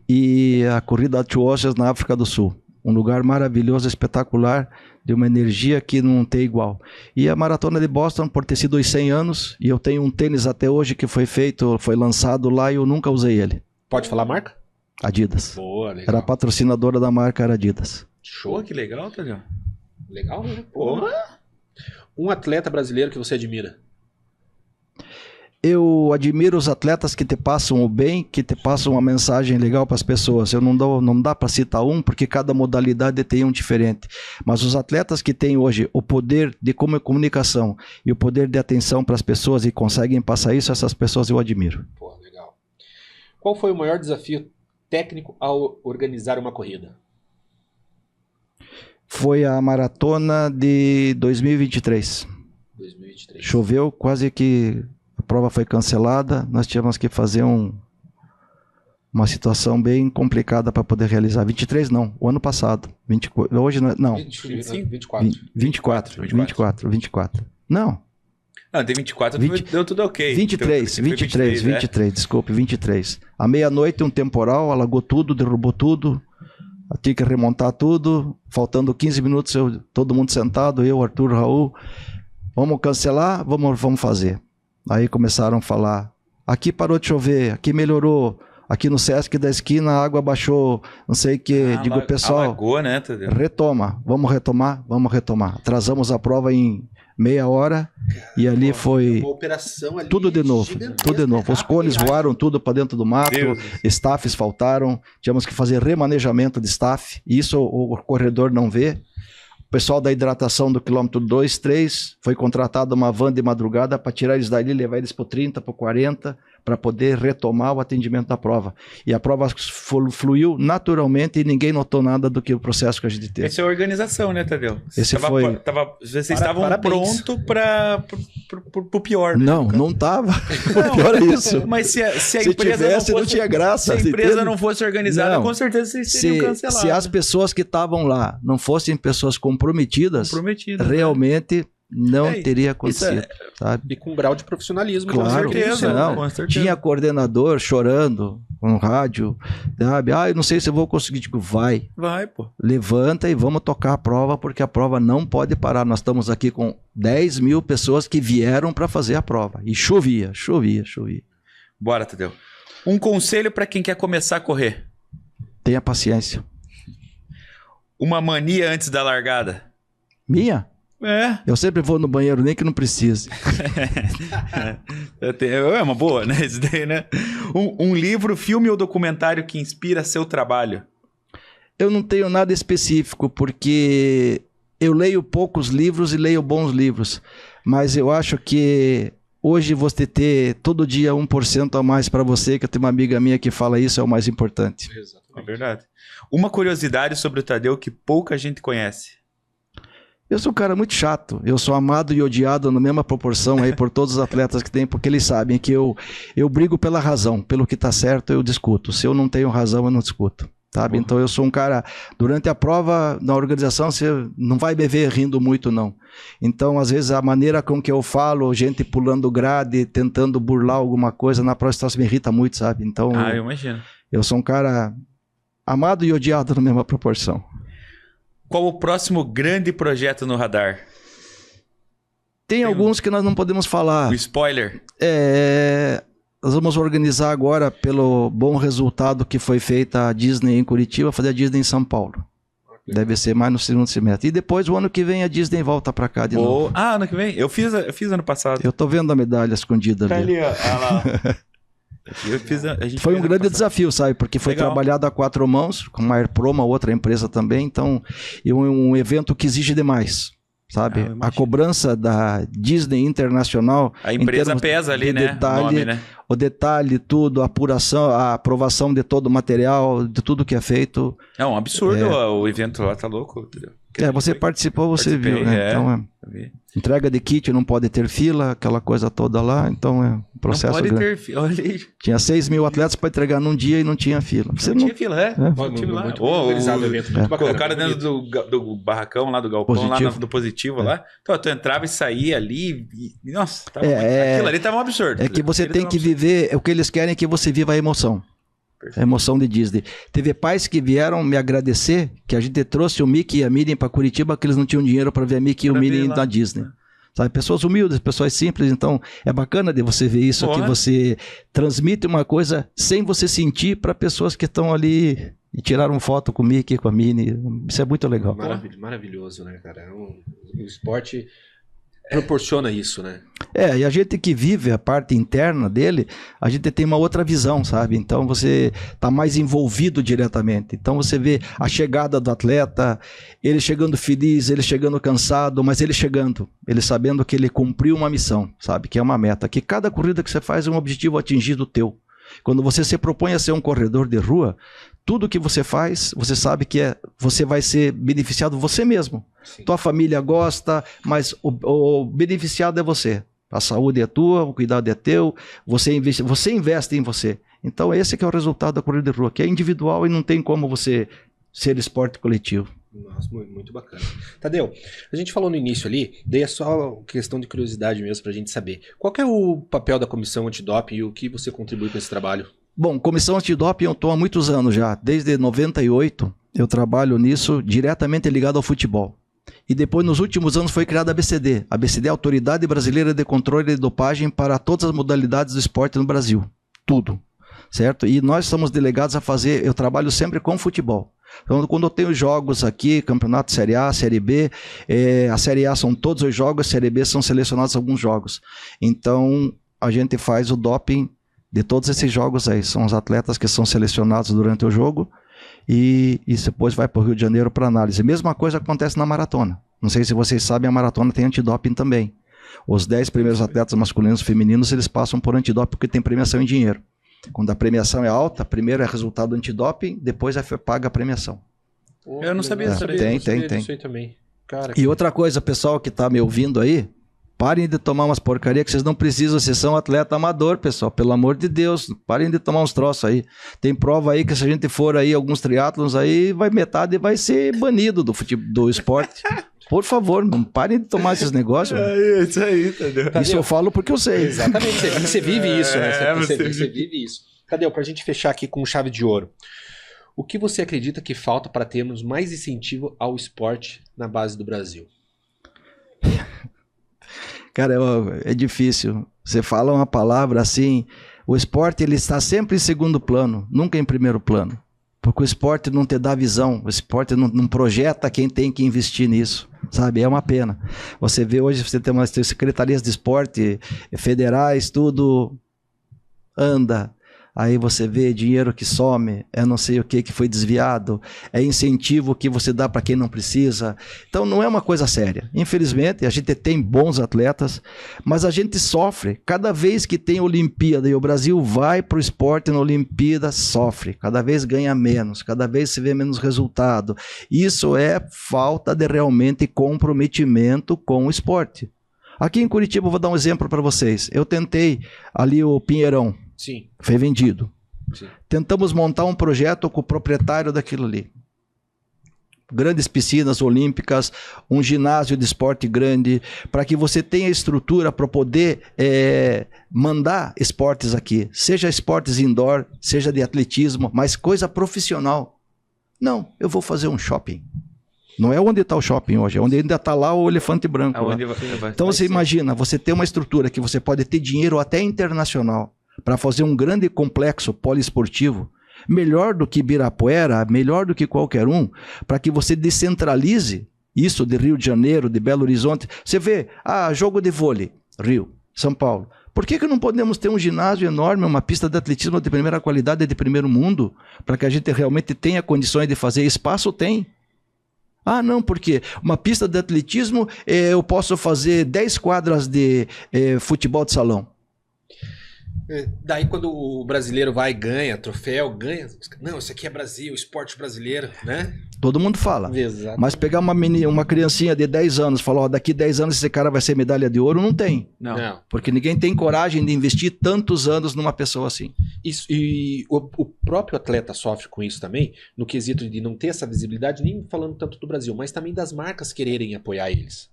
e a Corrida Two Oceans na África do Sul. Um lugar maravilhoso, espetacular, de uma energia que não tem igual. E a Maratona de Boston, por ter sido os 100 anos, e eu tenho um tênis até hoje que foi lançado lá e eu nunca usei ele. Pode falar a marca? Adidas. Boa, legal. Era a patrocinadora da marca, era Adidas. Pô, que legal, Tadeu. Legal, né? Porra. Um atleta brasileiro que você admira? Eu admiro os atletas que te passam o bem, que te passam uma mensagem legal para as pessoas. Eu não dá para citar um, porque cada modalidade tem um diferente. Mas os atletas que têm hoje o poder de comunicação e o poder de atenção para as pessoas e conseguem passar isso, essas pessoas eu admiro. Pô, legal. Qual foi o maior desafio técnico ao organizar uma corrida? Foi a maratona de 2023. 2023. Choveu, quase que a prova foi cancelada. Nós tínhamos que fazer uma situação bem complicada para poder realizar. 23 não, o ano passado. 24, hoje não. 24. Não. Não, tem 24, deu tudo ok. 23, então, 23, desculpe, 23. À meia-noite um temporal, alagou tudo, derrubou tudo. Tinha que remontar tudo, faltando 15 minutos, todo mundo sentado, eu, Arthur, Raul. Vamos cancelar? Vamos fazer. Aí começaram a falar, aqui parou de chover, aqui melhorou, aqui no Sesc da esquina a água baixou, não sei o que. Digo, pessoal, alagou, né, Tadeu? retoma, vamos retomar. Atrasamos a prova em meia hora e ali foi uma operação ali tudo de novo. Os cones voaram tudo para dentro do mato, staffs faltaram, tínhamos que fazer remanejamento de staff, isso o corredor não vê. O pessoal da hidratação do quilômetro 2, 3, foi contratada uma van de madrugada para tirar eles dali, levar eles para o 30, para o 40, para poder retomar o atendimento da prova. E a prova fluiu naturalmente e ninguém notou nada do que o processo que a gente teve. Essa é a organização, né, Tadeu? Vocês estavam prontos para o pior. Não estava. O pior é isso. Mas se a se empresa tivesse, não tinha graça. Se a empresa não fosse organizada, com certeza vocês teriam cancelado. Se as pessoas que estavam lá não fossem pessoas comprometidas realmente... Não teria acontecido, sabe? E com grau de profissionalismo. Claro, com certeza. Tinha coordenador chorando no rádio, sabe? Eu não sei se eu vou conseguir. Tipo, vai, pô. Levanta e vamos tocar a prova, porque a prova não pode parar. Nós estamos aqui com 10 mil pessoas que vieram para fazer a prova. E chovia. Bora, Tadeu. Um conselho para quem quer começar a correr. Tenha paciência. Uma mania antes da largada. Minha? É. Eu sempre vou no banheiro, nem que não precise. É uma boa, né? Isso daí, né? Um livro, filme ou documentário que inspira seu trabalho? Eu não tenho nada específico, porque eu leio poucos livros e leio bons livros. Mas eu acho que hoje você ter todo dia 1% a mais para você, que eu tenho uma amiga minha que fala isso, é o mais importante. É verdade. Uma curiosidade sobre o Tadeu que pouca gente conhece. Eu sou um cara muito chato, eu sou amado e odiado na mesma proporção aí por todos os atletas que tem, porque eles sabem que eu brigo pela razão, pelo que tá certo eu discuto, se eu não tenho razão eu não discuto, sabe? Então eu sou um cara, durante a prova, na organização, você não vai me ver rindo muito não, então às vezes a maneira com que eu falo, gente pulando grade, tentando burlar alguma coisa, na prova isso me irrita muito, sabe? Então eu imagino. Eu sou um cara amado e odiado na mesma proporção. Qual o próximo grande projeto no radar? Tem alguns que nós não podemos falar. O spoiler? Nós vamos organizar agora, pelo bom resultado que foi feita a Disney em Curitiba, fazer a Disney em São Paulo. Deve ser mais no segundo semestre. E depois, o ano que vem, a Disney volta para cá de novo. Ano que vem? Eu fiz ano passado. Eu tô vendo a medalha escondida ali. Ali, ó. Lá. Foi um grande desafio, sabe? Porque foi trabalhado a 4 mãos, com a Airpro, uma outra empresa também, então, e um evento que exige demais, sabe? A cobrança da Disney Internacional... A empresa pesa ali, né? Detalhe, o nome, né? O detalhe, tudo, a apuração, a aprovação de todo o material, de tudo que é feito. É um absurdo, o evento lá tá louco, entendeu? Você participou, você viu, né? Então, entrega de kit, não pode ter fila, aquela coisa toda lá, então é um processo não pode grande. Ter fila, olha aí. Tinha 6 mil atletas para entregar num dia e não tinha fila. Você não tinha fila, Muito organizado o evento, muito bacana. Colocaram dentro do barracão lá, do galpão, Positivo. Lá do Positivo lá. Então, tu entrava e saía ali e nossa, aquilo ali tava um absurdo. É que você tem que viver, o que eles querem é que você viva a emoção. A emoção de Disney. Teve pais que vieram me agradecer que a gente trouxe o Mickey e a Minnie para Curitiba, que eles não tinham dinheiro para ver a Mickey e o Minnie na Disney. sabe? Pessoas humildes, pessoas simples. Então, é bacana de você ver isso, que você transmite uma coisa sem você sentir para pessoas que estão ali e tiraram foto com o Mickey, com a Minnie. Isso é muito legal. Maravilhoso, né, cara? O esporte proporciona isso, né? E a gente que vive a parte interna dele, a gente tem uma outra visão, sabe? Então você está mais envolvido diretamente. Então você vê a chegada do atleta, ele chegando feliz, ele chegando cansado, mas ele chegando, ele sabendo que ele cumpriu uma missão, sabe? Que é uma meta, que cada corrida que você faz é um objetivo atingido teu. Quando você se propõe a ser um corredor de rua, tudo que você faz, você sabe que você vai ser beneficiado você mesmo. Sim. Tua família gosta, mas o beneficiado é você. A saúde é tua, o cuidado é teu, você investe em você. Então esse que é o resultado da corrida de rua, que é individual e não tem como você ser esporte coletivo. Nossa, muito bacana. Tadeu, a gente falou no início ali, daí é só questão de curiosidade mesmo pra gente saber. Qual que é o papel da Comissão Antidoping e o que você contribui com esse trabalho? Bom, Comissão Antidoping eu estou há muitos anos já. Desde 98 eu trabalho nisso diretamente ligado ao futebol. E depois, nos últimos anos, foi criada a ABCD. A ABCD é a Autoridade Brasileira de Controle de Dopagem para todas as modalidades do esporte no Brasil. Tudo. Certo? E nós somos delegados a fazer, eu trabalho sempre com futebol. Então, quando eu tenho jogos aqui, campeonato Série A, Série B, a Série A são todos os jogos, a Série B são selecionados alguns jogos. Então, a gente faz o doping de todos esses jogos aí. São os atletas que são selecionados durante o jogo e depois vai para o Rio de Janeiro para análise. Mesma coisa acontece na maratona. Não sei se vocês sabem, a maratona tem antidoping também. Os 10 primeiros atletas masculinos e femininos, eles passam por antidoping porque tem premiação em dinheiro. Quando a premiação é alta, primeiro é resultado antidoping, depois paga a premiação. Eu não sabia disso. Tem. Isso aí também. Cara, e outra coisa, pessoal que está me ouvindo aí, parem de tomar umas porcarias que vocês não precisam, vocês são atleta amador, pessoal, pelo amor de Deus, parem de tomar uns troços aí. Tem prova aí que se a gente for aí, alguns triatlons aí, metade vai ser banido do esporte. Por favor, não parem de tomar esses negócios. É isso aí, entendeu? Isso eu falo porque eu sei. Exatamente, você vive isso, né? Você vive isso. Tadeu, pra gente fechar aqui com chave de ouro. O que você acredita que falta para termos mais incentivo ao esporte na base do Brasil? Cara, é difícil. Você fala uma palavra assim, o esporte ele está sempre em segundo plano, nunca em primeiro plano. Porque o esporte não te dá visão, o esporte não projeta quem tem que investir nisso, sabe? É uma pena. Você vê hoje, você tem umas secretarias de esporte federais, tudo anda. Aí você vê dinheiro que some, não sei o que foi desviado, é incentivo que você dá para quem não precisa. Então não é uma coisa séria. Infelizmente, a gente tem bons atletas, mas a gente sofre. Cada vez que tem Olimpíada e o Brasil vai para o esporte na Olimpíada, sofre. Cada vez ganha menos, cada vez se vê menos resultado. Isso é falta de realmente comprometimento com o esporte. Aqui em Curitiba, eu vou dar um exemplo para vocês. Eu tentei ali o Pinheirão. Sim. Foi vendido. Sim. Tentamos montar um projeto com o proprietário daquilo ali. Grandes piscinas olímpicas, um ginásio de esporte grande, para que você tenha estrutura para poder mandar esportes aqui. Seja esportes indoor, seja de atletismo, mas coisa profissional. Não, eu vou fazer um shopping. Não é onde está o shopping hoje, é onde ainda está lá o elefante branco. Então você imagina, você ter uma estrutura que você pode ter dinheiro até internacional, para fazer um grande complexo poliesportivo, melhor do que Ibirapuera, melhor do que qualquer um, para que você descentralize isso de Rio de Janeiro, de Belo Horizonte. Você vê, jogo de vôlei, Rio, São Paulo. Por que não podemos ter um ginásio enorme, uma pista de atletismo de primeira qualidade, de primeiro mundo, para que a gente realmente tenha condições de fazer? Espaço tem. Não, porque uma pista de atletismo, eu posso fazer 10 quadras de futebol de salão. Daí quando o brasileiro vai e ganha troféu, não, isso aqui é Brasil, esporte brasileiro, né? Todo mundo fala. Exato. Mas pegar uma criancinha de 10 anos e falar, daqui 10 anos esse cara vai ser medalha de ouro, não tem. Não. Porque ninguém tem coragem de investir tantos anos numa pessoa assim. Isso, e o próprio atleta sofre com isso também, no quesito de não ter essa visibilidade, nem falando tanto do Brasil, mas também das marcas quererem apoiar eles.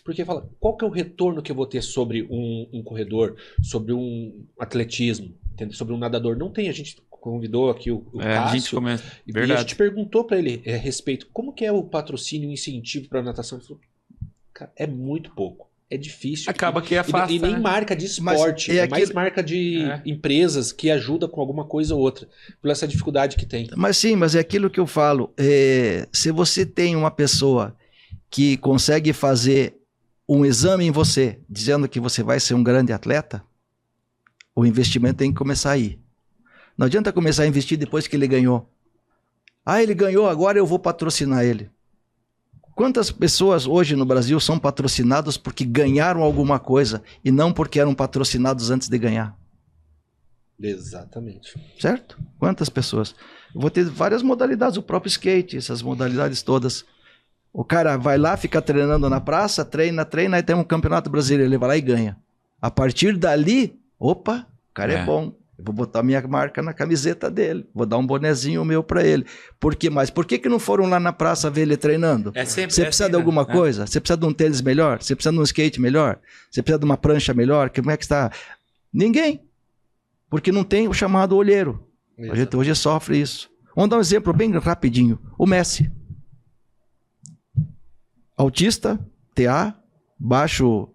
Porque fala, qual que é o retorno que eu vou ter sobre um corredor, sobre um atletismo, entendeu? Sobre um nadador? Não tem, a gente convidou aqui o Cássio, a gente começa. E a gente perguntou para ele a respeito, como que é o patrocínio e incentivo para a natação? Ele falou, cara, é muito pouco. é difícil. Acaba que afasta, E nem né? marca de esporte, Mas mais marca de empresas que ajuda com alguma coisa ou outra, por essa dificuldade que tem. Mas sim, mas é aquilo que eu falo. Se você tem uma pessoa que consegue fazer um exame em você, dizendo que você vai ser um grande atleta, o investimento tem que começar aí. Não adianta começar a investir depois que ele ganhou. Ah, ele ganhou, agora eu vou patrocinar ele. Quantas pessoas hoje no Brasil são patrocinadas porque ganharam alguma coisa e não porque eram patrocinados antes de ganhar? Exatamente. Certo? Quantas pessoas? Eu vou ter várias modalidades, o próprio skate, essas modalidades todas. O cara vai lá, fica treinando na praça, treina, aí tem um campeonato brasileiro, ele vai lá e ganha. A partir dali, opa, o cara é bom. Eu vou botar minha marca na camiseta dele. Vou dar um bonezinho meu pra ele. Por que mais? Por que não foram lá na praça ver ele treinando? Você precisa de alguma coisa? Você precisa de um tênis melhor? Você precisa de um skate melhor? Você precisa de uma prancha melhor? Como é que está? Ninguém. Porque não tem o chamado olheiro. A gente hoje sofre isso. Vamos dar um exemplo bem rapidinho. O Messi. Autista, TA, baixo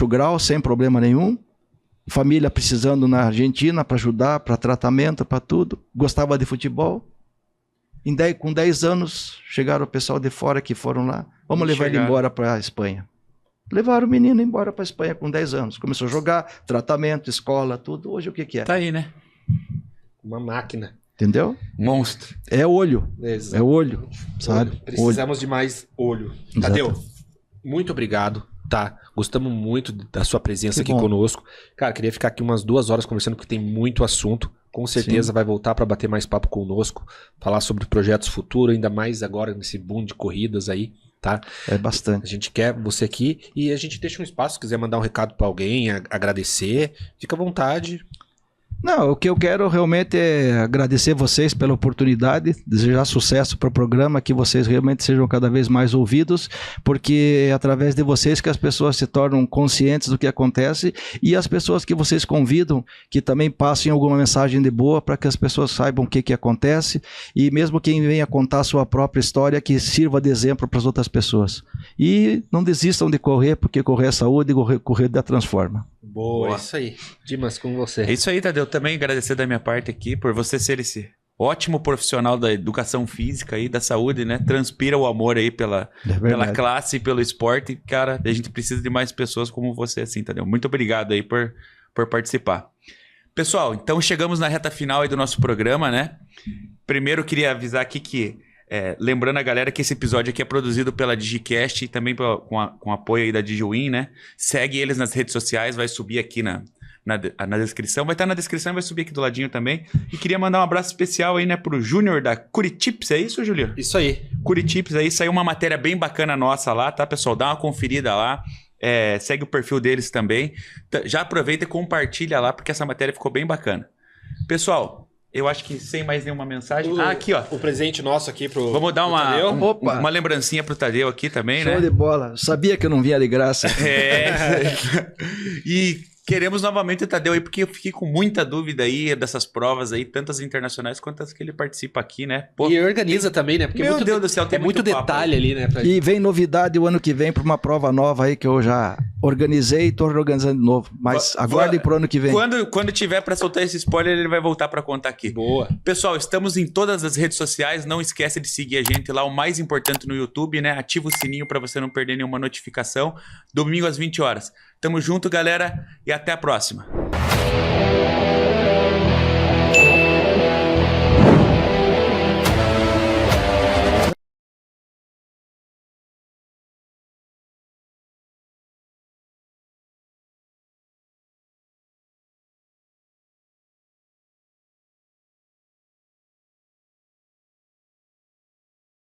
grau, sem problema nenhum. Família precisando na Argentina para ajudar, para tratamento, para tudo. Gostava de futebol. Com 10 anos, chegaram o pessoal de fora que foram lá. Vamos levar ele embora para a Espanha. Levaram o menino embora para a Espanha com 10 anos. Começou a jogar, tratamento, escola, tudo. Hoje o que é? Tá aí, né? Uma máquina. Entendeu? Monstro. É olho. Exato. É olho, sabe? Precisamos de mais olho. Tadeu, muito obrigado. Tá, gostamos muito da sua presença aqui conosco. Cara, queria ficar aqui umas 2 horas conversando, porque tem muito assunto. Com certeza vai voltar para bater mais papo conosco, falar sobre projetos futuros, ainda mais agora nesse boom de corridas aí, tá? É bastante. A gente quer você aqui e a gente deixa um espaço, se quiser mandar um recado para alguém, agradecer, fica à vontade. Não, o que eu quero realmente é agradecer vocês pela oportunidade, desejar sucesso para o programa, que vocês realmente sejam cada vez mais ouvidos, porque é através de vocês que as pessoas se tornam conscientes do que acontece e as pessoas que vocês convidam que também passem alguma mensagem de boa para que as pessoas saibam o que acontece e mesmo quem venha contar a sua própria história que sirva de exemplo para as outras pessoas. E não desistam de correr, porque correr é saúde e correr transforma. Boa, é isso aí. Dimas, com você. É isso aí, Tadeu. Também agradecer da minha parte aqui por você ser esse ótimo profissional da educação física e da saúde, né? Transpira o amor aí pela classe e pelo esporte. Cara, a gente precisa de mais pessoas como você, assim, Tadeu. Muito obrigado aí por participar. Pessoal, então chegamos na reta final aí do nosso programa, né? Primeiro, eu queria avisar aqui que lembrando a galera que esse episódio aqui é produzido pela Digicast e também com apoio aí da DigiWin, né? Segue eles nas redes sociais, vai subir aqui na descrição. Vai estar na descrição e vai subir aqui do ladinho também. E queria mandar um abraço especial aí, né, pro Júnior da Curitips, é isso, Julio? Isso aí. Curitips aí, saiu uma matéria bem bacana nossa lá, tá, pessoal? Dá uma conferida lá. Segue o perfil deles também. Já aproveita e compartilha lá, porque essa matéria ficou bem bacana. Pessoal, eu acho que sem mais nenhuma mensagem. Aqui, ó. O presente nosso aqui pro. Vamos dar Tadeu. uma lembrancinha pro Tadeu aqui também, né? Show de bola. Sabia que eu não vinha de graça. E queremos novamente o Tadeu aí, porque eu fiquei com muita dúvida aí dessas provas aí, tantas internacionais quanto as que ele participa aqui, né? Pô, e organiza também, né? Porque meu Deus do céu, tem muito detalhe ali, né? E vem novidade o ano que vem para uma prova nova aí que eu já organizei e tô organizando de novo. Mas aguardem pro ano que vem. Quando tiver para soltar esse spoiler, ele vai voltar para contar aqui. Boa. Pessoal, estamos em todas as redes sociais. Não esquece de seguir a gente lá, o mais importante no YouTube, né? Ativa o sininho para você não perder nenhuma notificação. Domingo às 20 horas. Tamo junto, galera, e até a próxima.